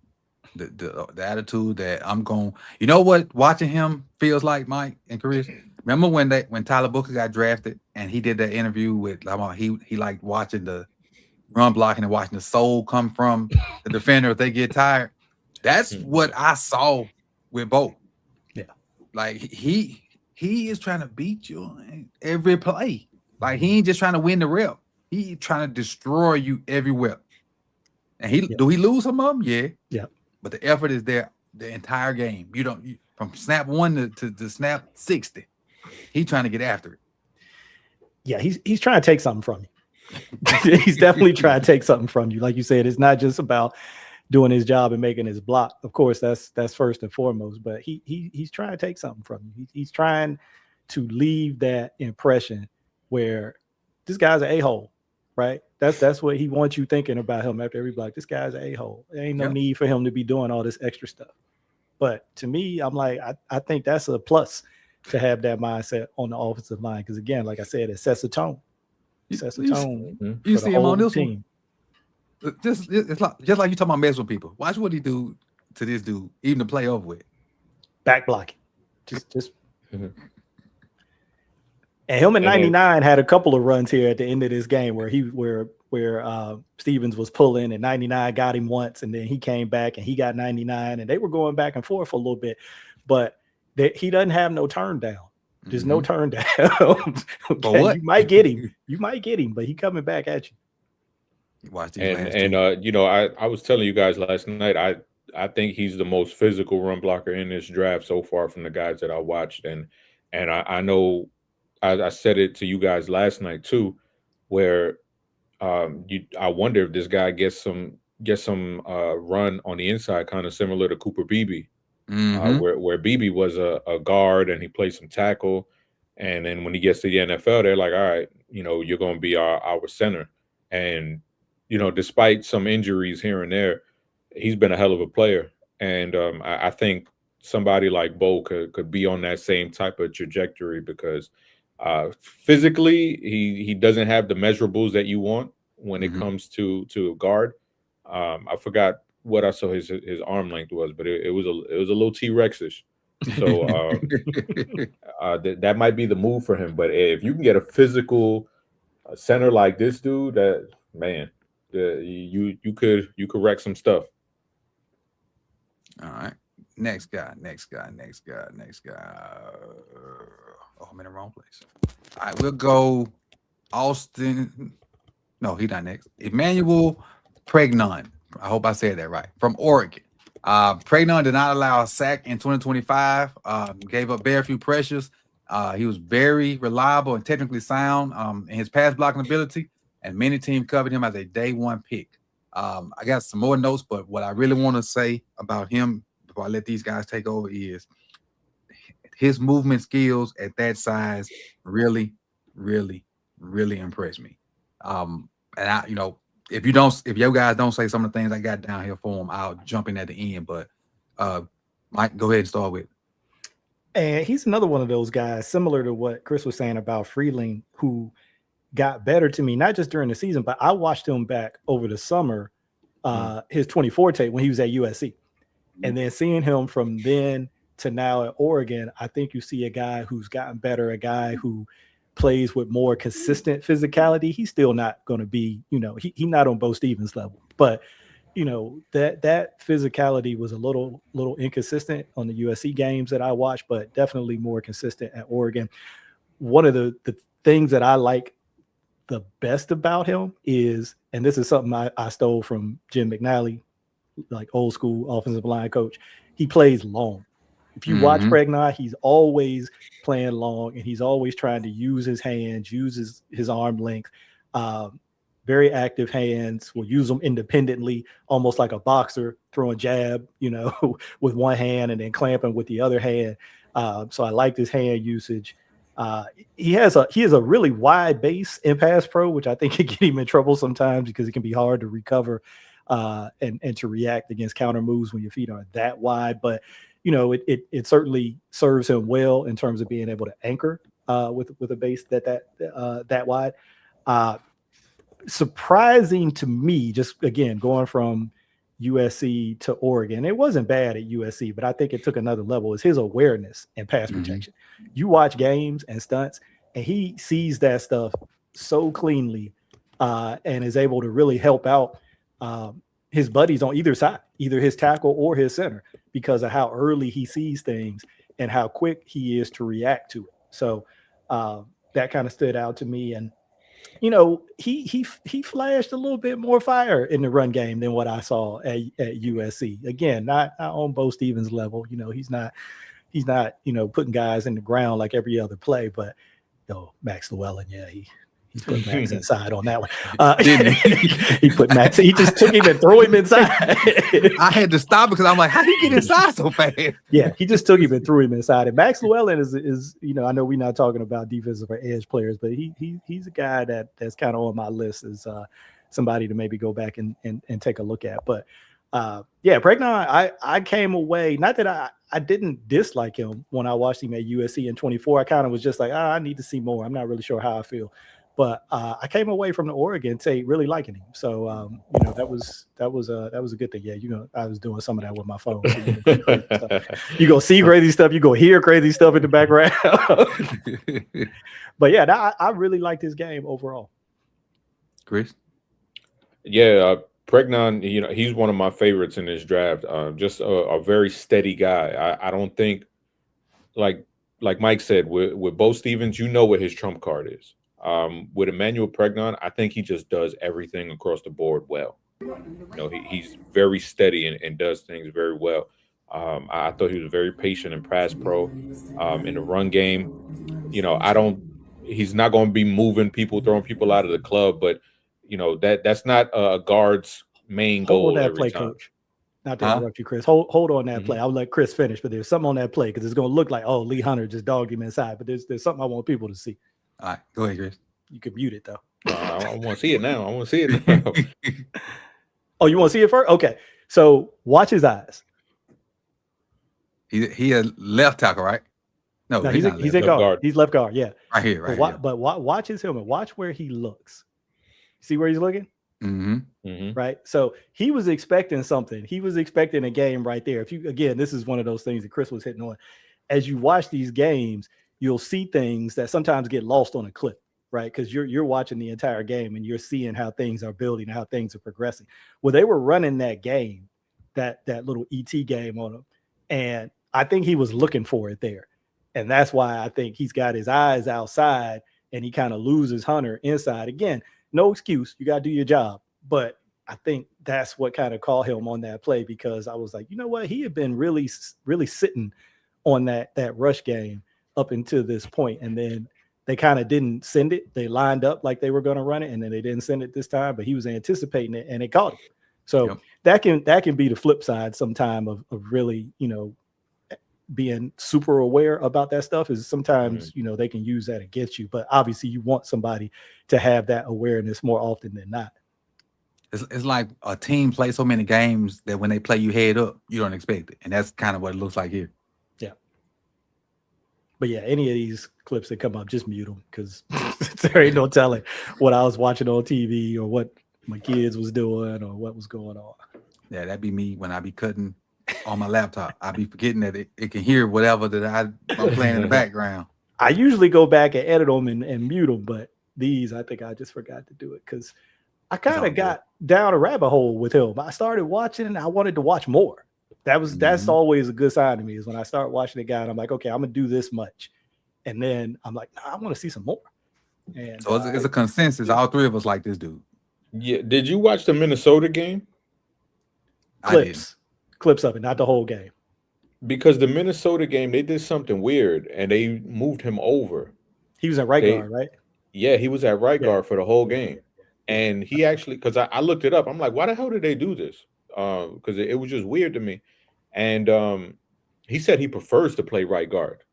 The attitude that I'm going, what watching him feels like, Mike and Chris. Remember when Tyler Booker got drafted and he did that interview with he liked watching the run blocking and watching the soul come from the defender if they get tired. That's what I saw with Bo. Yeah, like he is trying to beat you every play. Like, he ain't just trying to win the rep. He trying to destroy you everywhere. And do he lose some of them? Yeah. But the effort is there the entire game. From snap 1 to snap 60. He's trying to get after it. Yeah, he's trying to take something from you. He's definitely trying to take something from you. Like you said, it's not just about doing his job and making his block. Of course, that's first and foremost. But he's trying to take something from you. He's trying to leave that impression where this guy's an a-hole, right? That's what he wants you thinking about him after every block. This guy's an a-hole. There ain't no need for him to be doing all this extra stuff. But to me, I'm like, I think that's a plus to have that mindset on the offensive line. Because again, like I said, it sets a tone. It sets a tone. You see him on this team. One. Just like you talking about mess with people. Watch what he do to this dude, even to play over with. Back blocking. Just And him in 99 had a couple of runs here at the end of this game where Stevens was pulling and 99 got him once, and then he came back and he got 99, and they were going back and forth for a little bit, but he doesn't have no turn down. There's no turn down. Okay? You might get him, but he coming back at you. Watch these and I was telling you guys last night, I think he's the most physical run blocker in this draft so far from the guys that I watched, and I know I said it to you guys last night too, where I wonder if this guy gets some run on the inside, kind of similar to Cooper Beebe, where Beebe was a guard and he played some tackle, and then when he gets to the NFL, they're like, all right, you're going to be our center, and despite some injuries here and there, he's been a hell of a player, and I think somebody like Bo could be on that same type of trajectory because physically he doesn't have the measurables that you want when it comes to a guard. I forgot what I saw his arm length was, but it was a little T-Rex-ish. So that might be the move for him. But if you can get a physical center like this dude, that man, you could wreck some stuff. All right. Next guy. Oh, I'm in the wrong place. All right, we'll go Austin. No, he's not next. Emmanuel Pregnon. I hope I said that right. From Oregon. Pregnon did not allow a sack in 2025. Gave up very few pressures. He was very reliable and technically sound in his pass blocking ability, and many teams covered him as a day one pick. I got some more notes, but what I really want to say about him before I let these guys take over is his movement skills at that size really, really, really impressed me. And I, if your guys don't say some of the things I got down here for him, I'll jump in at the end. But Mike, go ahead and start with. And he's another one of those guys, similar to what Chris was saying about Freeling, who got better to me, not just during the season, but I watched him back over the summer, his 24 tape when he was at USC. And then seeing him from then to now at Oregon, I think you see a guy who's gotten better, a guy who plays with more consistent physicality. He's still not going to be, he's not on Bo Stevens level, but that physicality was a little inconsistent on the USC games that I watched, but definitely more consistent at Oregon. One of the things that I like the best about him is, and this is something I stole from Jim McNally, like old school offensive line coach, he plays long. If you watch Pregnon, he's always playing long, and he's always trying to use his hands, use his arm length. Very active hands, will use them independently, almost like a boxer, throwing jab, with one hand and then clamping with the other hand. So I liked his hand usage. He has a really wide base in pass pro, which I think can get him in trouble sometimes because it can be hard to recover and to react against counter moves when your feet aren't that wide. But it certainly serves him well in terms of being able to anchor with a base that wide. Surprising to me, just again going from USC to Oregon, it wasn't bad at USC, but I think it took another level, is his awareness and pass protection. You watch games and stunts, and he sees that stuff so cleanly and is able to really help out his buddies on either side, either his tackle or his center, because of how early he sees things and how quick he is to react to it. So that kind of stood out to me. And he flashed a little bit more fire in the run game than what I saw at USC. Again, not on Bo Stevens level. He's not putting guys in the ground like every other play. But Max Llewellyn, He put Max inside on that one. Didn't He put Max. He just took him and threw him inside. I had to stop because I'm like, how did he get inside so fast? Yeah, he just took him and threw him inside. And Max Llewellyn is I know we're not talking about defensive or edge players, but he's a guy that's kind of on my list as somebody to maybe go back and take a look at. But Pregnon, I came away, not that I didn't dislike him when I watched him at USC in 24. I kind of was just like, I need to see more. I'm not really sure how I feel. But I came away from the Oregon tape really liking him. So that was a good thing. Yeah, I was doing some of that with my phone. So you go see crazy stuff. You go hear crazy stuff in the background. But yeah, I really liked his game overall. Chris? Yeah, Pregnon, he's one of my favorites in this draft. Just a very steady guy. I don't think, like Mike said, with Bo Stevens, what his trump card is. With Emmanuel Pregnon, I think he just does everything across the board well. He's very steady and does things very well. I thought he was very patient in pass pro. In the run game, he's not going to be moving people, throwing people out of the club, but that's not a guard's main goal. Hold on that every play, time. Coach. Not to interrupt you, Chris. Hold on that play. I'll let Chris finish, but there's something on that play because it's going to look like, Lee Hunter just dogged him inside, but there's something I want people to see. All right, go ahead, Chris. You can mute it though. I want to see it now. Oh, you want to see it first? Okay. So watch his eyes. He a left tackle, right? No, he's a guard. He's left guard. Yeah. Right here. But watch his helmet. Watch where he looks. See where he's looking? Mm-hmm. Right. So he was expecting something. He was expecting a game right there. This is one of those things that Chris was hitting on. As you watch these games, you'll see things that sometimes get lost on a clip, right? Because you're watching the entire game and you're seeing how things are building, how things are progressing. Well, they were running that game, that little ET game on him, and I think he was looking for it there, and that's why I think he's got his eyes outside and he kind of loses Hunter inside. Again, no excuse, you got to do your job, but I think that's what kind of caught him on that play because I was like, you know what, he had been really, really sitting on that rush game up until this point, and then they kind of didn't send it. They lined up like they were going to run it, and then they didn't send it this time, but he was anticipating it and it caught him. So that can be the flip side sometime of really, being super aware about that stuff is sometimes, they can use that against you, but obviously you want somebody to have that awareness more often than not. It's like a team plays so many games that when they play you head up, you don't expect it. And that's kind of what it looks like here. Yeah. But yeah, any of these clips that come up, just mute them because there ain't no telling what I was watching on TV or what my kids was doing or what was going on. Yeah, that'd be me when I be cutting on my laptop. I be forgetting that it can hear whatever that I'm playing in the background. I usually go back and edit them and mute them, but these, I think I just forgot to do it because I kind of got down a rabbit hole with him. I started watching and I wanted to watch more. That's always a good sign to me is when I start watching a guy and I'm like, okay, I'm going to do this much. And then I'm like, I want to see some more. And so it's a consensus. All three of us like this dude. Yeah. Did you watch the Minnesota game? Clips of it, not the whole game. Because the Minnesota game, they did something weird and they moved him over. He was at right guard, right? Yeah, he was at right guard for the whole game. And he actually, because I looked it up, I'm like, why the hell did they do this? Because it was just weird to me. And he said he prefers to play right guard.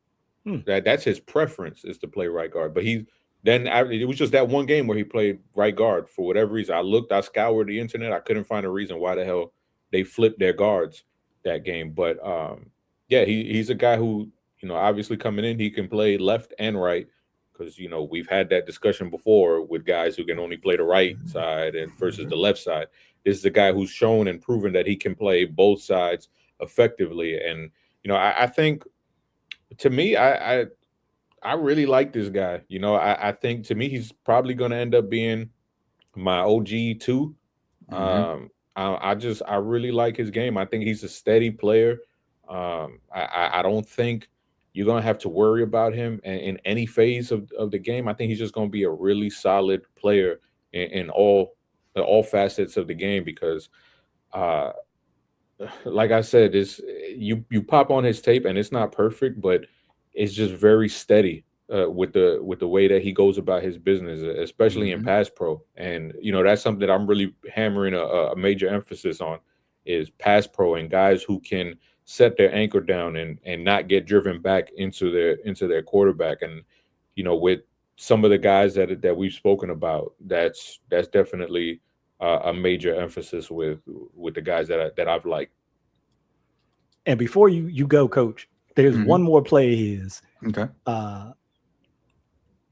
That's his preference is to play right guard. But it was just that one game where he played right guard for whatever reason. I scoured the internet. I couldn't find a reason why the hell they flipped their guards that game. But he's a guy who, obviously coming in, he can play left and right. Because, we've had that discussion before with guys who can only play the right side and versus the left side. This is a guy who's shown and proven that he can play both sides effectively. And, I think, to me, I really like this guy. I think, to me, he's probably going to end up being my OG too. I really like his game. I think he's a steady player. I don't think you're going to have to worry about him in any phase of the game. I think he's just going to be a really solid player in all facets of the game because, like I said, you pop on his tape and it's not perfect, but it's just very steady. with the way that he goes about his business, especially in pass pro. And that's something that I'm really hammering a major emphasis on is pass pro and guys who can set their anchor down and not get driven back into their quarterback. And with some of the guys that we've spoken about, that's definitely a major emphasis with the guys that I've liked. And before you go, Coach, there's one more play of his. Okay.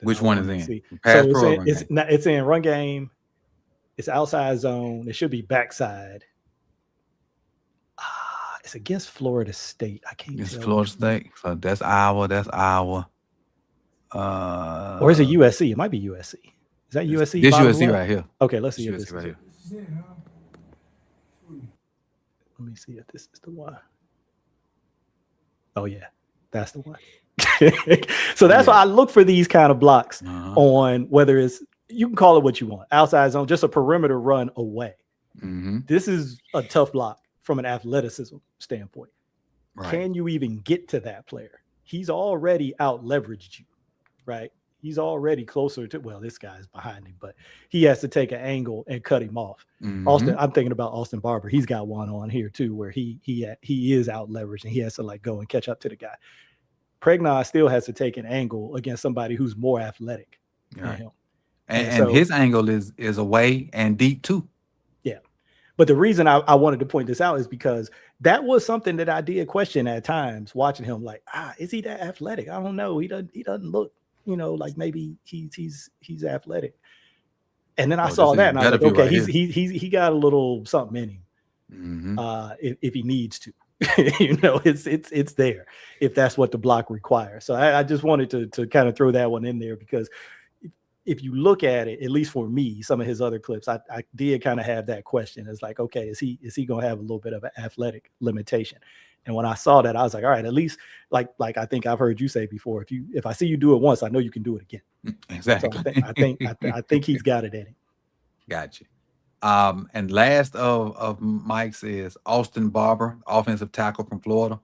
Which one is in? Pass pro it's in run game. It's outside zone. It should be backside. It's against Florida State. I can't tell. It's Florida State. So that's Iowa. Or is it USC? It might be USC. Is that USC? This USC right here. Okay, let's see if this right is it. Let me see if this is the one. Oh yeah, that's the one. So that's why I look for these kind of blocks on whether it's, you can call it what you want, outside zone, just a perimeter run away. This is a tough block from an athleticism standpoint. Right. Can you even get to that player? He's already out leveraged you, right? He's already closer to, well, this guy's behind him, but he has to take an angle and cut him off. Austin, I'm thinking about Austin Barber. He's got one on here too, where he is out leveraged and he has to like go and catch up to the guy. Pregnon still has to take an angle against somebody who's more athletic than him. And so, his angle is away and deep too. Yeah. But the reason I wanted to point this out is because that was something that I did question at times watching him, like, is he that athletic? I don't know. He doesn't look, like maybe he's athletic. And then I saw that and I was like, okay, right, he got a little something in him. If he needs to. It's there if that's what the block requires. So I just wanted to kind of throw that one in there because if you look at it, at least for me, some of his other clips, I did kind of have that question. It's like, okay, is he going to have a little bit of an athletic limitation? And when I saw that, I was like, all right, at least like I think I've heard you say before, if I see you do it once, I know you can do it again. Exactly. So I think he's got it in him. Gotcha. And last of Mike's is Austin Barber, offensive tackle from Florida.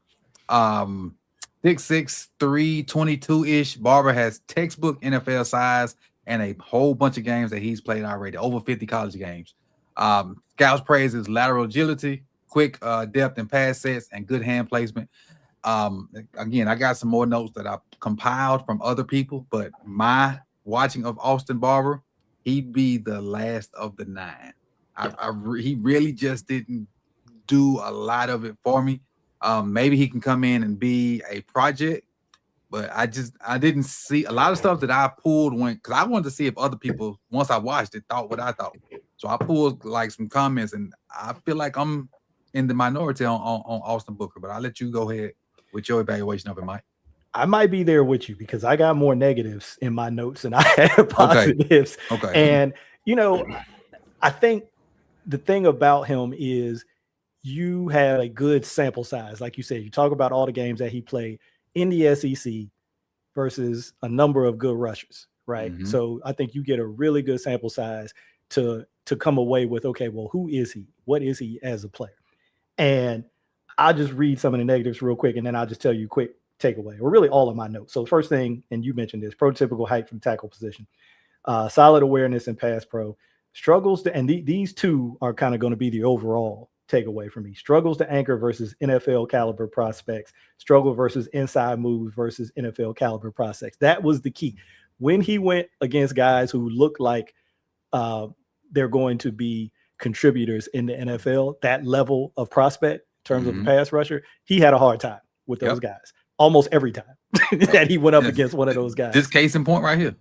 6'6", 322-ish. Barber has textbook NFL size and a whole bunch of games that he's played already, over 50 college games. Scouts praise his lateral agility, quick depth and pass sets, and good hand placement. Again, I got some more notes that I compiled from other people, but my watching of Austin Barber, he'd be the last of the nine. He really just didn't do a lot of it for me. Maybe he can come in and be a project, but I didn't see a lot of stuff that I pulled because I wanted to see if other people, once I watched it, thought what I thought. So I pulled like some comments, and I feel like I'm in the minority on Austin Booker, but I'll let you go ahead with your evaluation of it, Mike. I might be there with you because I got more negatives in my notes than I have positives. Okay. And, I think the thing about him is you have a good sample size. Like you said, you talk about all the games that he played in the SEC versus a number of good rushers, right? So I think you get a really good sample size to come away with, okay, well, who is he? What is he as a player? And I'll just read some of the negatives real quick, and then I'll just tell you quick takeaway, or really all of my notes. So first thing, and you mentioned this, prototypical height from tackle position, solid awareness and pass pro, struggles to, and these two are kind of going to be the overall takeaway for me. Struggles to anchor versus NFL caliber prospects, struggle versus inside moves versus NFL caliber prospects. That was the key. When he went against guys who look like they're going to be contributors in the NFL, that level of prospect in terms of the pass rusher, he had a hard time with those guys almost every time that he went up against one of those guys. This case in point right here.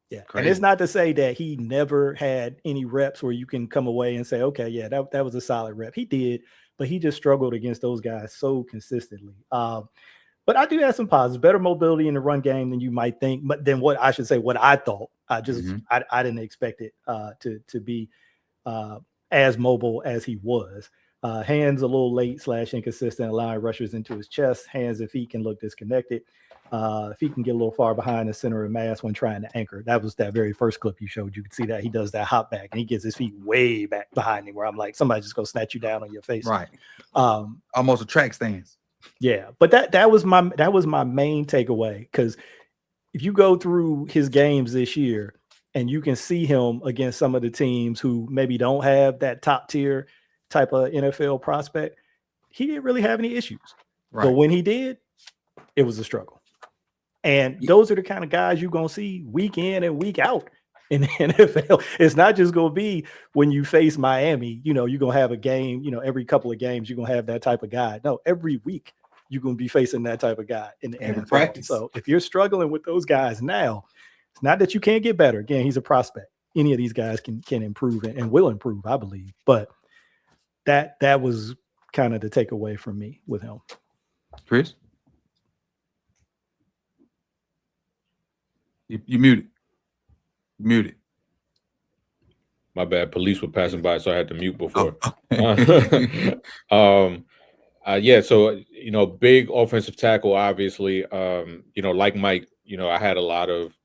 Yeah. And it's not to say that he never had any reps where you can come away and say, okay, yeah, that was a solid rep. He did, but he just struggled against those guys so consistently. But I do have some positives, better mobility in the run game than you might think. But then what I thought, I didn't expect it to be as mobile as he was. Hands a little late / inconsistent, allowing rushers into his chest. Hands and feet can look disconnected. Feet can get a little far behind the center of mass when trying to anchor. That was that very first clip you showed. You could see that he does that hop back and he gets his feet way back behind him, where I'm like, somebody's just gonna snatch you down on your face. Right. Almost a track stance. Yeah, but that was my main takeaway, because if you go through his games this year and you can see him against some of the teams who maybe don't have that top tier type of NFL prospect, he didn't really have any issues. Right. But when he did, it was a struggle. And those are the kind of guys you're going to see week in and week out in the NFL. It's not just going to be when you face Miami, you're going to have a game, every couple of games, you're going to have that type of guy. No, every week you're going to be facing that type of guy in the NFL. Practice. So if you're struggling with those guys now, it's not that you can't get better. Again, he's a prospect. Any of these guys can improve and will improve, I believe. But that was kind of the takeaway from me with him. Chris? You muted. Muted. My bad. Police were passing by, so I had to mute before. Oh. Yeah. So, big offensive tackle, obviously. Like Mike, I had a lot of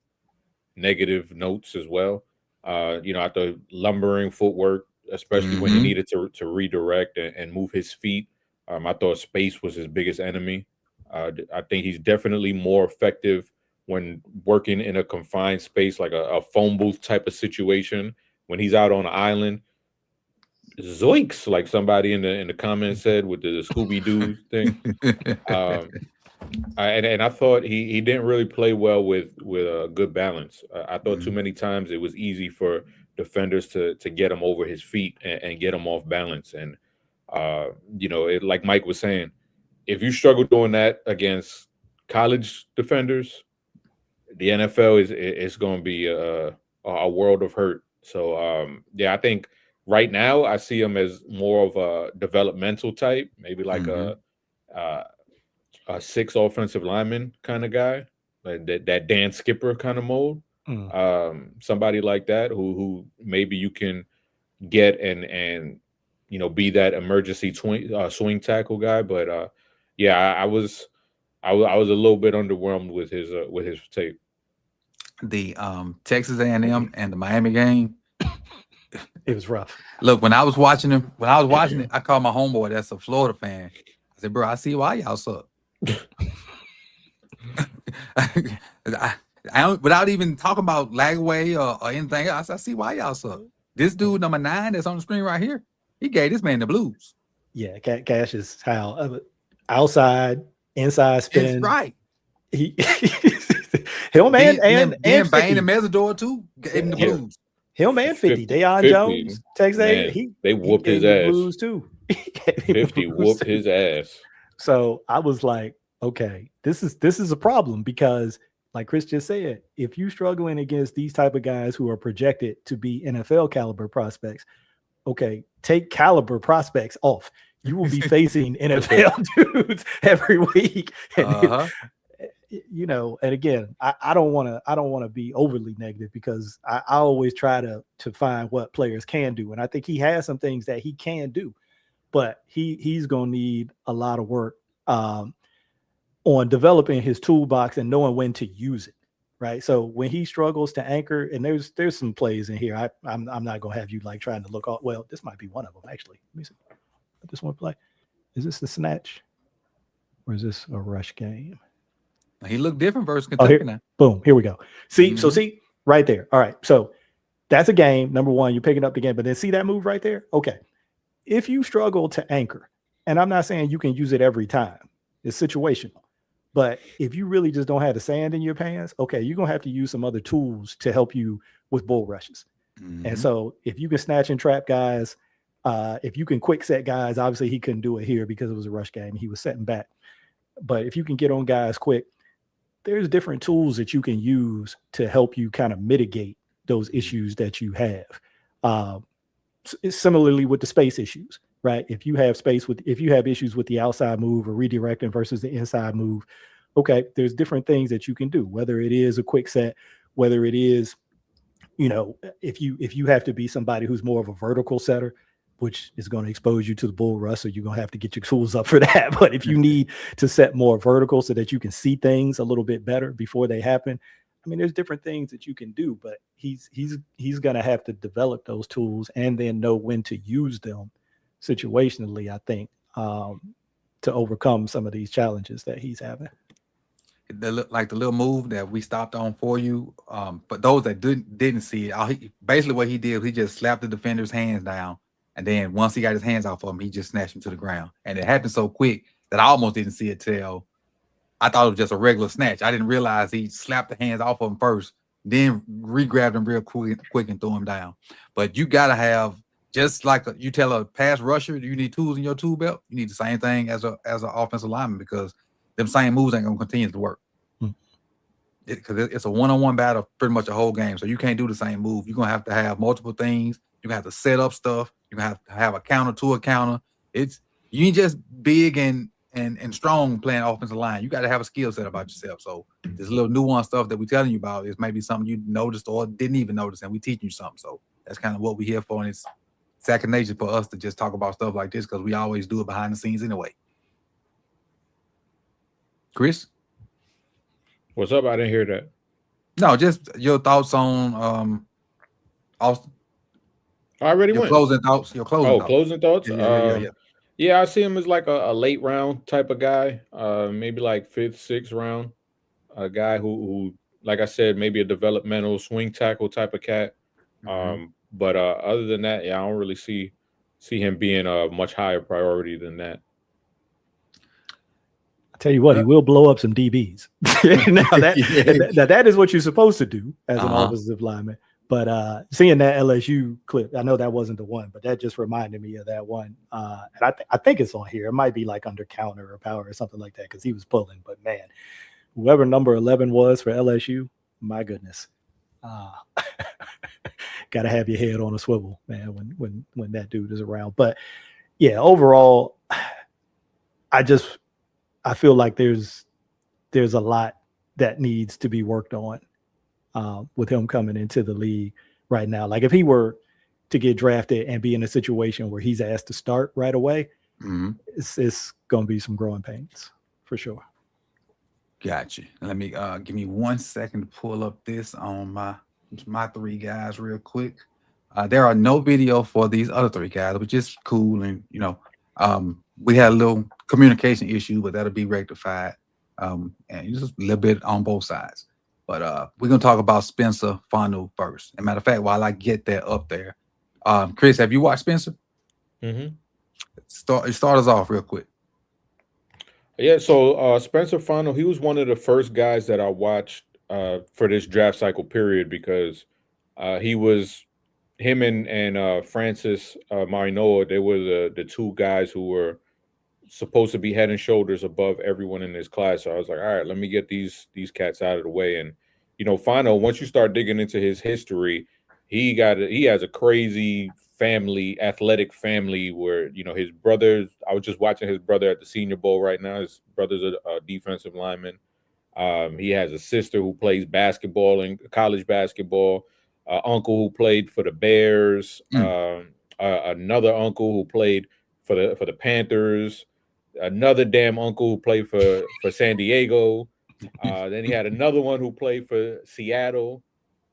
negative notes as well. At the lumbering footwork, especially when he needed to redirect and move his feet. I thought space was his biggest enemy. I think he's definitely more effective when working in a confined space, like a phone booth type of situation. When he's out on an island, zoinks, like somebody in the comments said with the Scooby-Doo thing. And I thought he didn't really play well with a good balance. I thought too many times it was easy for defenders to get him over his feet and get him off balance. And like Mike was saying, if you struggle doing that against college defenders, the NFL is going to be a world of hurt. So I think right now I see him as more of a developmental type, maybe like a 6 offensive lineman kind of guy, like that Dan Skipper kind of mold. Somebody like that who maybe you can get and be that emergency swing tackle guy. But I was a little bit underwhelmed with his tape. The Texas A&M and the Miami game, it was rough. Look, when I was watching it, I called my homeboy that's a Florida fan. I said, bro, I see why y'all suck. I don't, without even talking about Lagway or anything else, I see why y'all suck. This dude, number 9, that's on the screen right here, he gave this man the blues. Yeah, Cash is how outside, inside spin. That's right. Hillman and Bain and Mesidor too gave him the blues. Hillman 50. Deion Jones, Texas A&M, they whooped his ass. Blues too. 50 whooped his ass. So I was like, okay, this is a problem, because like Chris just said, if you're struggling against these type of guys who are projected to be NFL caliber prospects, okay, take caliber prospects off. You will be facing NFL dudes every week. And and again, I don't want to be overly negative, because I always try to find what players can do. And I think he has some things that he can do, but he's going to need a lot of work on developing his toolbox and knowing when to use it. Right. So when he struggles to anchor, and there's some plays in here, I'm not going to have you like trying to look all, well, this might be one of them actually. Let me see. This one play. Is this the snatch? Or is this a rush game? He looked different versus Kentucky now. Boom. Here we go. See, so see right there. All right. So that's a game. Number one, you're picking up the game, but then see that move right there? Okay. If you struggle to anchor, and I'm not saying you can use it every time, it's situational. But if you really just don't have the sand in your pants, okay, you're going to have to use some other tools to help you with bull rushes. And so if you can snatch and trap guys, if you can quick set guys, obviously he couldn't do it here because it was a rush game. He was setting back. But if you can get on guys quick, there's different tools that you can use to help you kind of mitigate those issues that you have. Similarly with the space issues, right? If you have issues with the outside move or redirecting versus the inside move, okay, there's different things that you can do, whether it is a quick set, whether it is, if you have to be somebody who's more of a vertical setter, which is going to expose you to the bull rush, so you're going to have to get your tools up for that. But if you need to set more vertical so that you can see things a little bit better before they happen, I mean, there's different things that you can do, but he's going to have to develop those tools and then know when to use them situationally, I think. to overcome some of these challenges that he's having. The little move that we stopped on for you. But those that didn't see it, basically what he did, he just slapped the defender's hands down, and then once he got his hands off of him, he just snatched him to the ground. And it happened so quick that I almost didn't see it till I thought it was just a regular snatch. I didn't realize he slapped the hands off of him first, then re-grabbed him real quick and threw him down. But you gotta have, just like you tell a pass rusher, you need tools in your tool belt. You need the same thing as an offensive lineman, because them same moves ain't gonna continue to work. Because it's a one-on-one battle pretty much a whole game. So you can't do the same move. You're gonna have to have multiple things. You're gonna have to set up stuff. You're gonna have to have a counter to a counter. You ain't just big and strong playing offensive line. You got to have a skill set about yourself. So this little nuanced stuff that we're telling you about is maybe something you noticed or didn't even notice, and we teaching you something. So that's kind of what we're here for. And it's second nature for us to just talk about stuff like this, because we always do it behind the scenes anyway. Chris? What's up? I didn't hear that. No, just your thoughts on Austin. I already your went. Closing thoughts. Your closing thoughts. Closing thoughts. Yeah. Yeah, I see him as like a late round type of guy. Maybe like 5th, 6th round. A guy who, like I said, maybe a developmental swing tackle type of cat. But other than that, yeah, I don't really see him being a much higher priority than that. I tell you what, he will blow up some DBs. now that is what you're supposed to do as an offensive lineman. But seeing that LSU clip, I know that wasn't the one, but that just reminded me of that one. And I think it's on here. It might be like under counter or power or something like that, because he was pulling. But man, whoever number 11 was for LSU, my goodness, got to have your head on a swivel, man, when that dude is around. But yeah, overall, I feel like there's a lot that needs to be worked on. With him coming into the league right now. Like if he were to get drafted and be in a situation where he's asked to start right away, it's going to be some growing pains for sure. Gotcha. Let me give me 1 second to pull up this on my 3 guys real quick. There are no video for these other 3 guys, which is cool. And, we had a little communication issue, but that'll be rectified. And just a little bit on both sides. But we're going to talk about Spencer Fano first. As a matter of fact, while I get that up there, Chris, have you watched Spencer? Start us off real quick. Yeah, so Spencer Fano, he was one of the first guys that I watched for this draft cycle period, because him and Francis Mauigoa, they were the 2 guys who were supposed to be head and shoulders above everyone in this class. So I was like, all right, let me get these cats out of the way. And Fano, once you start digging into his history, he has a crazy family, athletic family, where his brothers. I was just watching his brother at the Senior Bowl right now. His brother's a defensive lineman. He has a sister who plays basketball and college basketball. Uncle who played for the Bears. Another uncle who played for the Panthers. Another damn uncle who played for San Diego. Then he had another one who played for Seattle.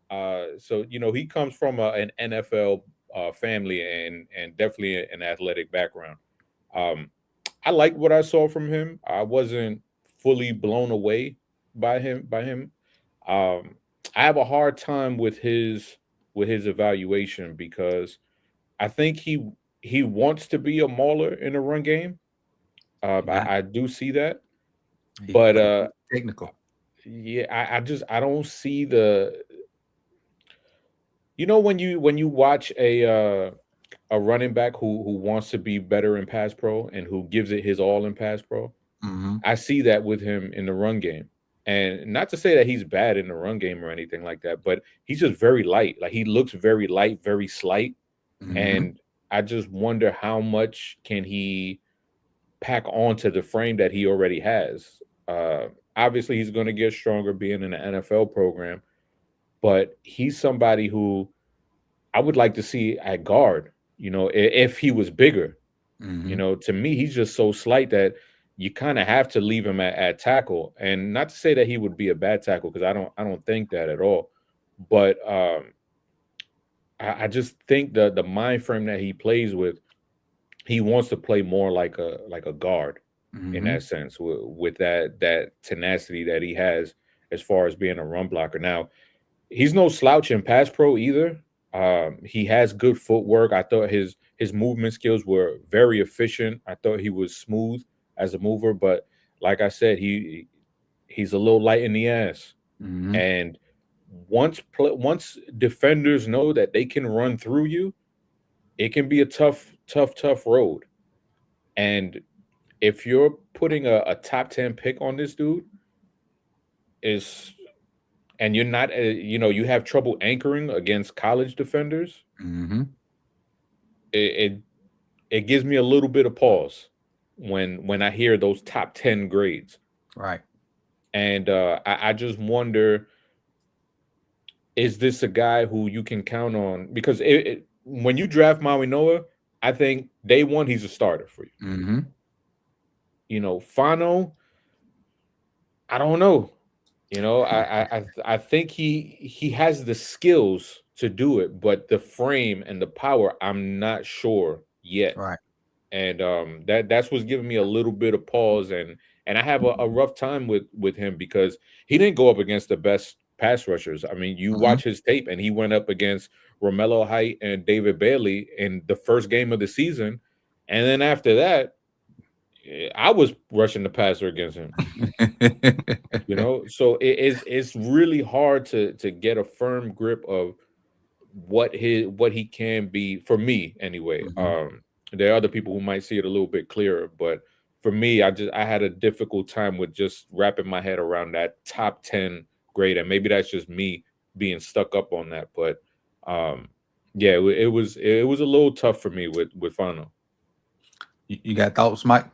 So he comes from an NFL family and definitely an athletic background. I liked what I saw from him. I wasn't fully blown away by him. I have a hard time with his evaluation, because I think he wants to be a mauler in the run game. I do see that, but technical. Yeah, I don't see the. When you watch a running back who wants to be better in pass pro and who gives it his all in pass pro, I see that with him in the run game. And not to say that he's bad in the run game or anything like that, but he's just very light. Like, he looks very light, very slight, and I just wonder how much can he pack onto the frame that he already has. Obviously, he's going to get stronger being in an NFL program, but he's somebody who I would like to see at guard, if he was bigger. To me, he's just so slight that you kind of have to leave him at tackle. And not to say that he would be a bad tackle, because I don't think that at all. But I just think the mind frame that he plays with, he wants to play more like a guard. in that sense with that tenacity that he has as far as being a run blocker. Now, he's no slouch in pass pro either. He has good footwork. I thought his movement skills were very efficient. I thought he was smooth as a mover, but like I said, he's a little light in the ass. And once defenders know that they can run through you, it can be a tough road. And if you're putting a top 10 pick on this dude, and you're not, you have trouble anchoring against college defenders, it gives me a little bit of pause when I hear those top 10 grades. Right. And I just wonder, is this a guy who you can count on? Because when you draft Mauigoa, I think day one, he's a starter for you. Fano, I don't know. I think he has the skills to do it, but the frame and the power, I'm not sure yet. Right. And that's what's giving me a little bit of pause, and I have a rough time with him because he didn't go up against the best pass rushers. I mean, you watch his tape, and he went up against Romello Height and David Bailey in the first game of the season, and then after that, I was rushing the passer against him. So it's really hard to get a firm grip of what he can be, for me anyway. There are other people who might see it a little bit clearer, but for me, I had a difficult time with just wrapping my head around that top 10 grade, and maybe that's just me being stuck up on that. But it was a little tough for me with Fano. You got thoughts, Mike?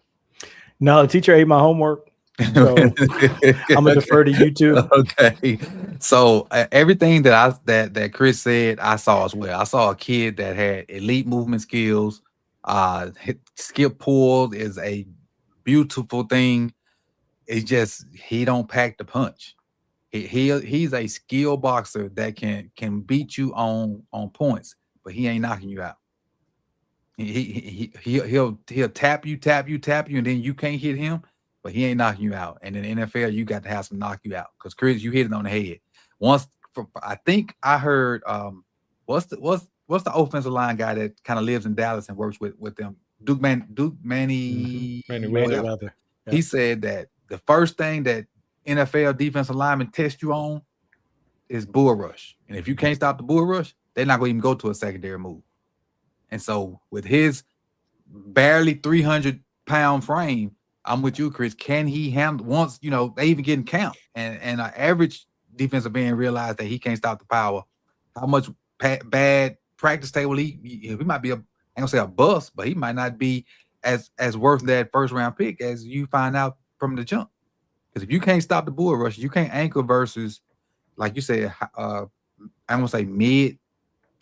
No, the teacher ate my homework, so I'm gonna defer to you too. Okay. So everything that Chris said, I saw as well. I saw a kid that had elite movement skills. Skip pull is a beautiful thing. It's just he don't pack the punch. He's a skill boxer that can beat you on points, but he ain't knocking you out. He'll tap you, and then you can't hit him, but he ain't knocking you out. And in the NFL, you got to have some knock you out, because Chris, you hit it on the head. I think I heard what's the offensive line guy that kind of lives in Dallas and works with them? Manny Weather. Yep. He said that the first thing that NFL defensive linemen test you on is bull rush. And if you can't stop the bull rush, they're not going to even go to a secondary move. And so with his barely 300-pound frame, I'm with you, Chris. Can he handle once, they even getting count, and an average defensive end realized that he can't stop the power? How much bad practice tape will he might be I ain't gonna say a bust, but he might not be as worth that first round pick as you find out from the jump. Because if you can't stop the bull rush, you can't anchor versus, like you said, I'm gonna say mid,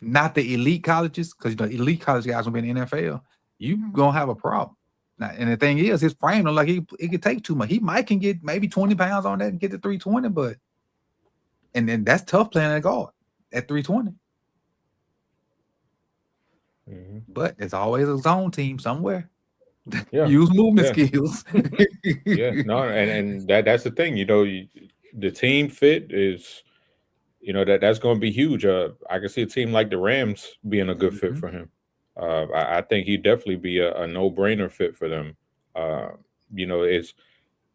not the elite colleges, because elite college guys gonna be in the NFL. You gonna have a problem. Now, and the thing is, his frame don't like it could take too much. He can get maybe 20 pounds on that and get to 320, but and then that's tough playing at guard at 320. But there's always a zone team somewhere. Yeah. Use movement skills. And that's the thing. The team fit is, that's going to be huge. I can see a team like the Rams being a good fit for him. I think he'd definitely be a no-brainer fit for them.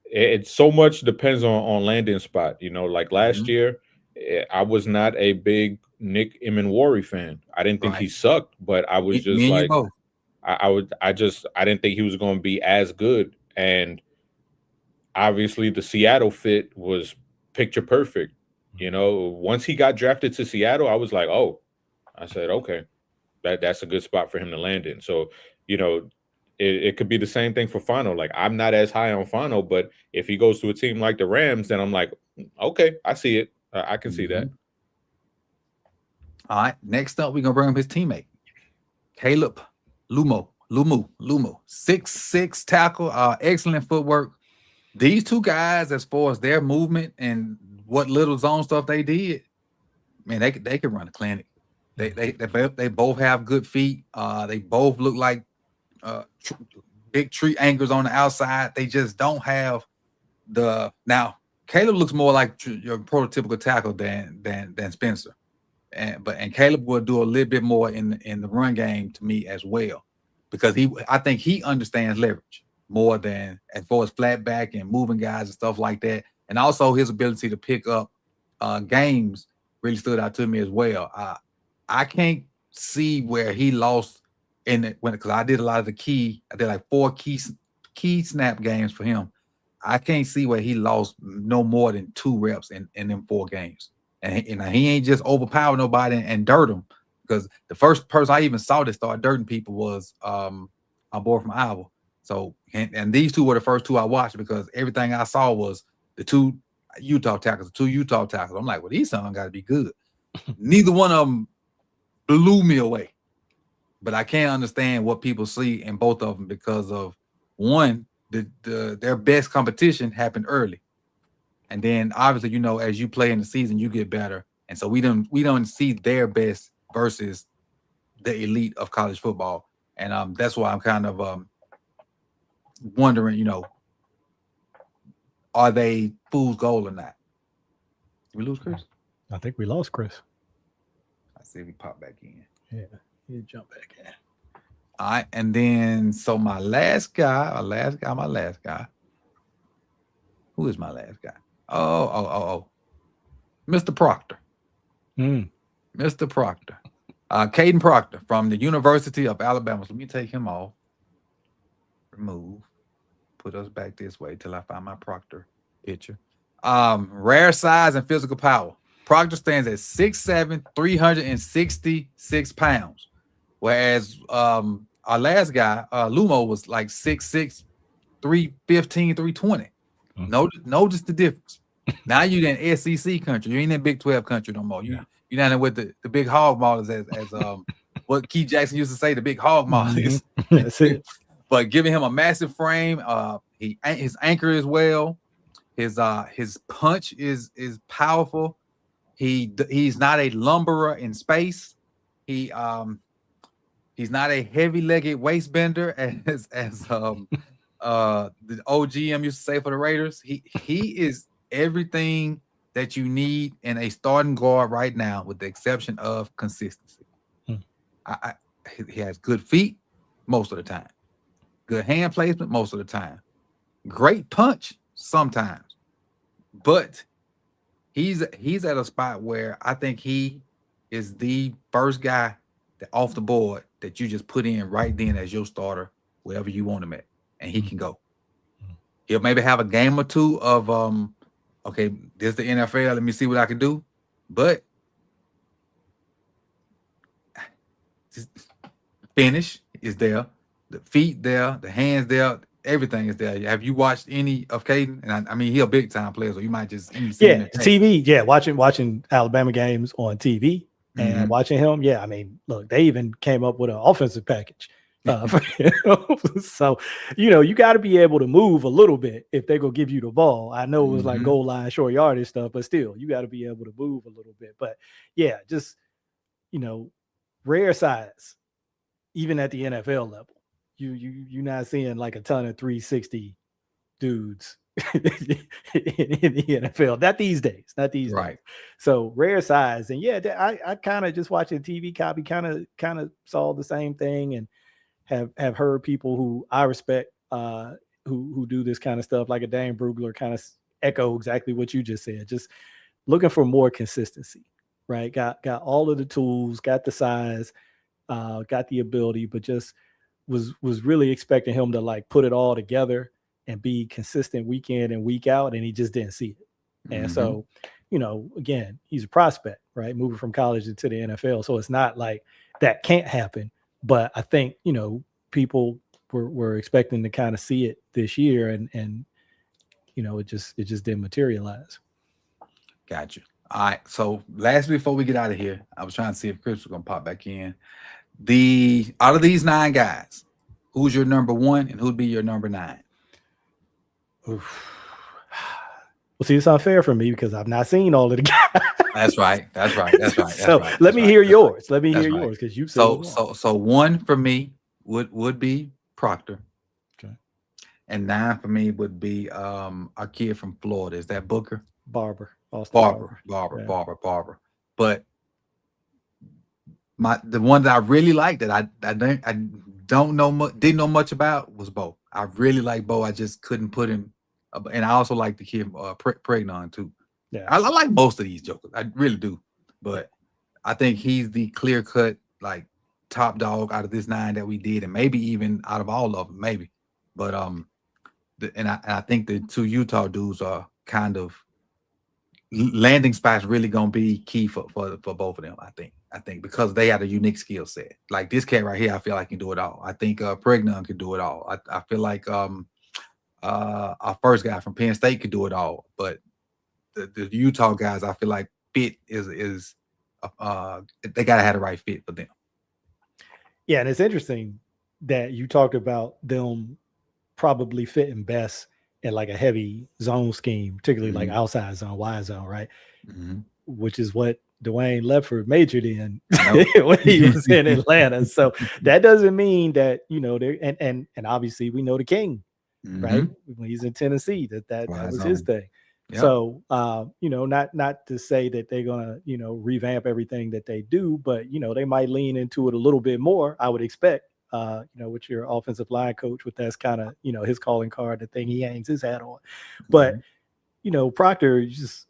It's so much depends on landing spot. Like last year, I was not a big Nick Emmanuel fan. I didn't think he sucked, but I was just like, I didn't think he was going to be as good. And obviously the Seattle fit was picture perfect. Once he got drafted to Seattle, I was like, I said, okay, that's a good spot for him to land in. So, it could be the same thing for Fano. Like, I'm not as high on Fano, but if he goes to a team like the Rams, then I'm like, okay, I see it. I can see that. All right. Next up, we're going to bring up his teammate, Caleb Lumu. 6'6" tackle, excellent footwork. These two guys, as far as their movement and what little zone stuff they did, man, they could run a clinic. They both have good feet. They both look like big tree anchors on the outside. They just don't have the now. Caleb looks more like your prototypical tackle than Spencer, and Caleb will do a little bit more in the run game to me as well, because I think he understands leverage more than as far as flat back and moving guys and stuff like that, and also his ability to pick up games really stood out to me as well. I can't see where he lost because I did a lot of I did like 4 key snap games for him. I can't see where he lost no more than 2 reps in them 4 games. And he ain't just overpower nobody and dirt them, because the first person I even saw that started dirting people was our boy from Iowa. So and these 2 were the first 2 I watched, because everything I saw was the 2 Utah tackles. I'm like, well, these sons got to be good. Neither one of them blew me away, but I can't understand what people see in both of them, because of one, their best competition happened early, and then obviously, as you play in the season, you get better, and so we don't see their best versus the elite of college football, and that's why I'm kind of wondering, are they fool's gold or not? Did we lose Chris? I think we lost Chris. I see if he popped back in. Yeah, he jumped back in. All right, and then so my last guy. Who is my last guy? Oh. Mr. Proctor. Mr. Proctor. Kaden Proctor from the University of Alabama. So let me take him off. Remove. Put us back this way till I find my Proctor picture. Rare size and physical power. Proctor stands at 6'7", 366 pounds. Whereas our last guy, Lumu, was like 6'6", 315, 320. Notice the difference. Now you're in SEC country. You ain't in Big 12 country no more. You're not in with the big hog maulers as what Keith Jackson used to say, the big hog maulers. That's it. But giving him a massive frame, his anchor is well. His punch is powerful. He's not a lumberer in space. He's not a heavy-legged waist bender as the OGM used to say for the Raiders. He is everything that you need in a starting guard right now, with the exception of consistency. He has good feet most of the time, good hand placement most of the time, great punch sometimes, but he's at a spot where I think he is the first guy that off the board that you just put in right then as your starter, wherever you want him at, and he can go. He'll maybe have a game or 2 of okay, this is the NFL, let me see what I can do. But finish is there, the feet there, the hands there, everything is there. Have you watched any of Kaden? And I mean, he's a big time player, so you might just TV. Yeah, watching Alabama games on TV and watching him. Yeah, I mean, look, they even came up with an offensive package for him. So, you got to be able to move a little bit if they're gonna give you the ball. I know it was like goal line, short yardage stuff, but still, you got to be able to move a little bit. But yeah, just rare size, even at the NFL level. You're not seeing like a ton of 360 dudes in the NFL. Not these days. Right. So rare size. And yeah, I kind of just watching TV copy, kind of saw the same thing, and have heard people who I respect who do this kind of stuff, like a Dane Brugler, kind of echo exactly what you just said. Just looking for more consistency, right? Got all of the tools, got the size, got the ability, but just was really expecting him to like put it all together and be consistent week in and week out, and he just didn't see it. And so, again, he's a prospect, right? Moving from college into the NFL. So it's not like that can't happen, but I think, people were expecting to kind of see it this year, and it just didn't materialize. Gotcha. All right. So lastly, before we get out of here, I was trying to see if Chris was gonna pop back in. Out of these 9 guys, who's your number 1 and who'd be your number 9? Oof. Well, see, it's unfair for me because I've not seen all of the guys. That's right. So let me hear yours. Let me hear yours, because you said so 1 for me would be Proctor. Okay. And 9 for me would be a kid from Florida. Is that Booker? Barber, Austin Barber. Yeah. Barber. But the one that I really liked that I don't know much, didn't know much about was Bo. I really like Bo. I just couldn't put him, and I also like the kid Pregnon too. Yeah. I like most of these jokers. I really do, but I think he's the clear cut like top dog out of this 9 that we did, and maybe even out of all of them, maybe. But and I think the 2 Utah dudes are kind of landing spots really gonna be key for both of them. I think because they had a unique skill set. Like this cat right here, I feel like can do it all. I think Pregnon could do it all. I feel like our first guy from Penn State could do it all. But the Utah guys, I feel like fit is they gotta have the right fit for them. Yeah, and it's interesting that you talked about them probably fitting best in like a heavy zone scheme, particularly like outside zone, wide zone, right? Which is what Dwayne Ledford majored in when he was in Atlanta. So that doesn't mean that, you know, and obviously we know the King, right? When he's in Tennessee, that was his thing. Yep. So you know, not to say that they're gonna, you know, revamp everything that they do, but you know, they might lean into it a little bit more, I would expect. You know, with your offensive line coach, with that's kind of, you know, his calling card, the thing he hangs his hat on. But you know, Proctor, just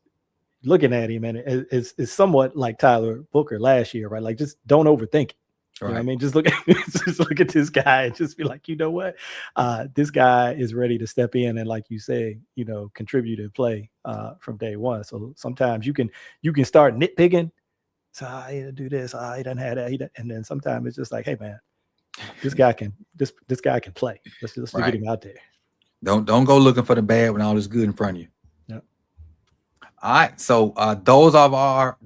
looking at him, and it's somewhat like Tyler Booker last year, right? Like, just don't overthink it. You know what I mean? Just look at this guy and just be like, you know what? This guy is ready to step in and, like you say, you know, contribute and play from day one. So sometimes you can start nitpicking. So he didn't do this. He doesn't have that. And then sometimes it's just like, hey man, this guy can play. Let's get him out there. Don't go looking for the bad when all is good in front of you. Yep. All right. So those are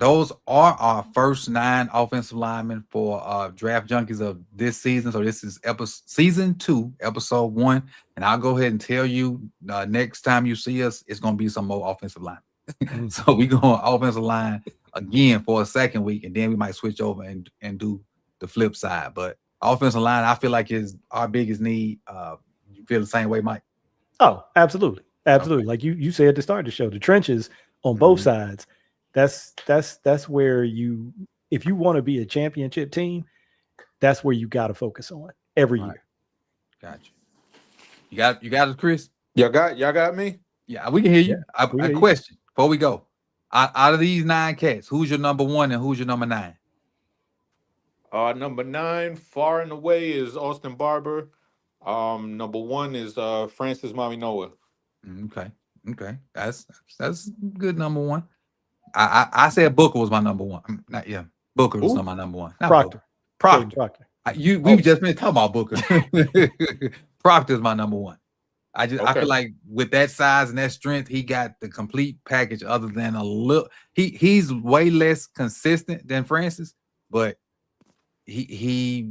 our first 9 offensive linemen for Draft Junkies of this season. So this is season 2, episode 1. And I'll go ahead and tell you next time you see us, it's gonna be some more offensive linemen. So we go on offensive line again for a second week, and then we might switch over and do the flip side. But offensive line, I feel like is our biggest need. You feel the same way, Mike? Oh, absolutely. Okay. Like you said at the start of the show, the trenches on both sides. That's where you, if you want to be a championship team, that's where you got to focus on every year. Gotcha. You got it, Chris? Y'all got me? Yeah, we can hear you. Yeah, a question before we go. Out of these 9 cats, who's your number 1 and who's your number 9? Number 9, far and away, is Austin Barber. Number 1 is Francis Mauigoa. Okay. That's good number 1. I said Booker was my number 1. Booker was not my number 1. Proctor. We just been talking about Booker. Proctor is my number 1. I feel like with that size and that strength, he got the complete package. Other than a little, he's way less consistent than Francis, but he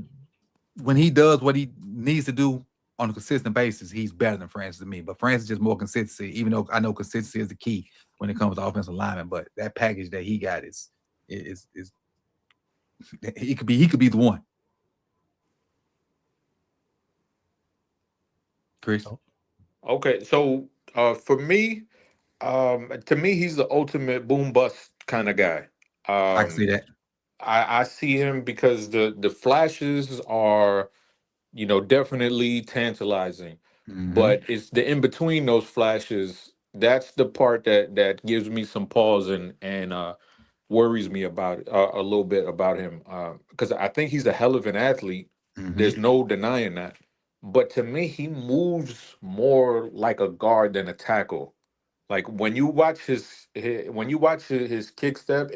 when he does what he needs to do on a consistent basis, he's better than Francis to me. But Francis is just more consistency, even though I know consistency is the key when it comes to offensive lineman. But that package that he got is he could be the one. Chris. Okay, so for me, to me, he's the ultimate boom bust kind of guy. I can see that. I see him because the flashes are, you know, definitely tantalizing, but it's the in between those flashes that's the part that gives me some pause and worries me about a little bit about him, because I think he's a hell of an athlete. There's no denying that. But to me, he moves more like a guard than a tackle. Like when you watch his kick step,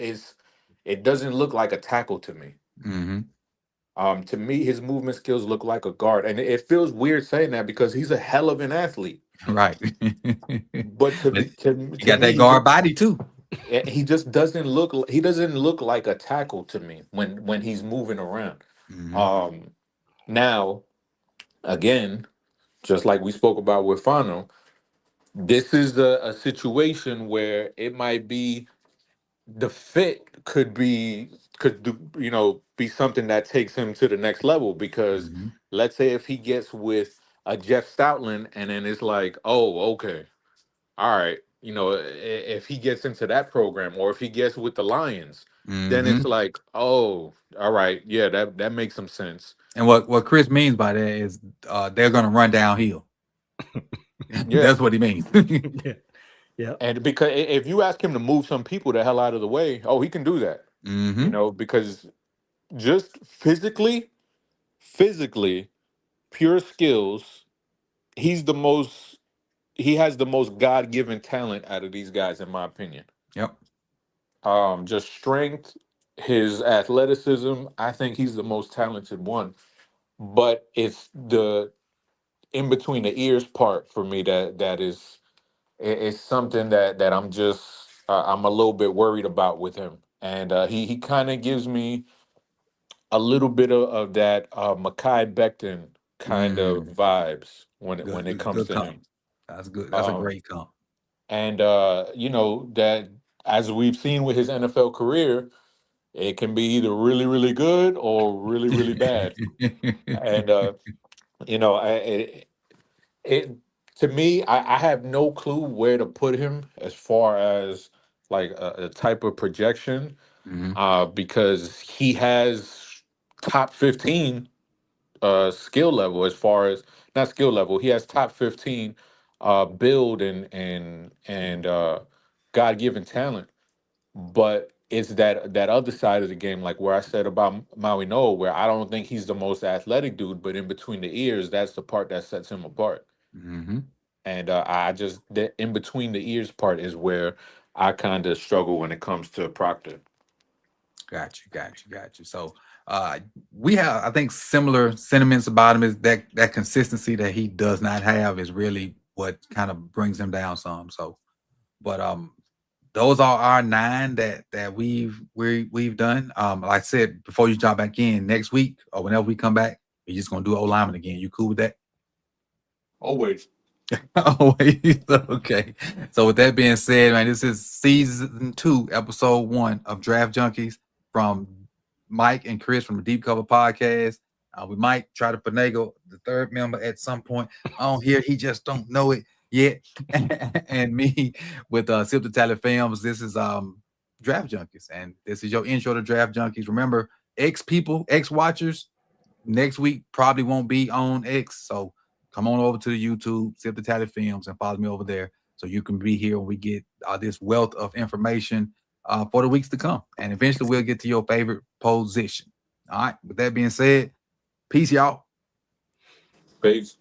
it doesn't look like a tackle to me. To me, his movement skills look like a guard, and it feels weird saying that because he's a hell of an athlete. Right. But to you got that guard body too. He just doesn't look like a tackle to me when he's moving around. Now, again, just like we spoke about with Fano, this is a situation where it might be the fit could be something that takes him to the next level, because let's say if he gets with a Jeff Stoutland, and then it's like, oh, okay, all right, if he gets into that program or if he gets with the Lions, then Mm-hmm. it's like, oh, all right, yeah, that makes some sense. And what Chris means by that is they're going to run downhill. Yeah. That's what he means. Yeah. Yeah. And because if you ask him to move some people the hell out of the way, oh, he can do that. Mm-hmm. Because just physically, pure skills, he's the most he has the most God-given talent out of these guys, in my opinion. Yep. Just strength, his athleticism, I think he's the most talented one. But it's the in between the ears part for me that is something that I'm just I'm a little bit worried about with him. And he kind of gives me a little bit of that Makai Becton kind of Mm. vibes when it comes Good to comp. him. That's good. That's a Um, great comp. and that as we've seen with his NFL career, it can be either really really good or really really bad. And it to me, I have no clue where to put him as far as like a type of projection, Mhm. because he has top 15 skill level, as far as not skill level, he has top 15 build and God-given talent. But it's that other side of the game, like where I said about Mauigoa, where I don't think he's the most athletic dude, but in between the ears, that's the part that sets him apart. Mhm. And I just the in between the ears part is where I kind of struggle when it comes to Proctor. Got you. So we have, I think, similar sentiments about him. Is that consistency that he does not have is really what kind of brings him down some. So, but those are our 9 that we've done. Like I said, before you jump back in next week or whenever we come back, we're just gonna do O lineman again. You cool with that? Always. Oh, wait. Okay. So with that being said, man, this is season 2, episode 1 of Draft Junkies from Mike and Chris from the Deep Cover Podcast. We might try to finagle the third member at some point on here. He just don't know it yet. And me with Sip the Tally Films. This is Draft Junkies, and this is your intro to Draft Junkies. Remember, X people, X watchers, next week probably won't be on X, so come on over to the YouTube, Sip the Tally Films, and follow me over there so you can be here when we get this wealth of information for the weeks to come. And eventually we'll get to your favorite position. All right. With that being said, peace, y'all. Peace.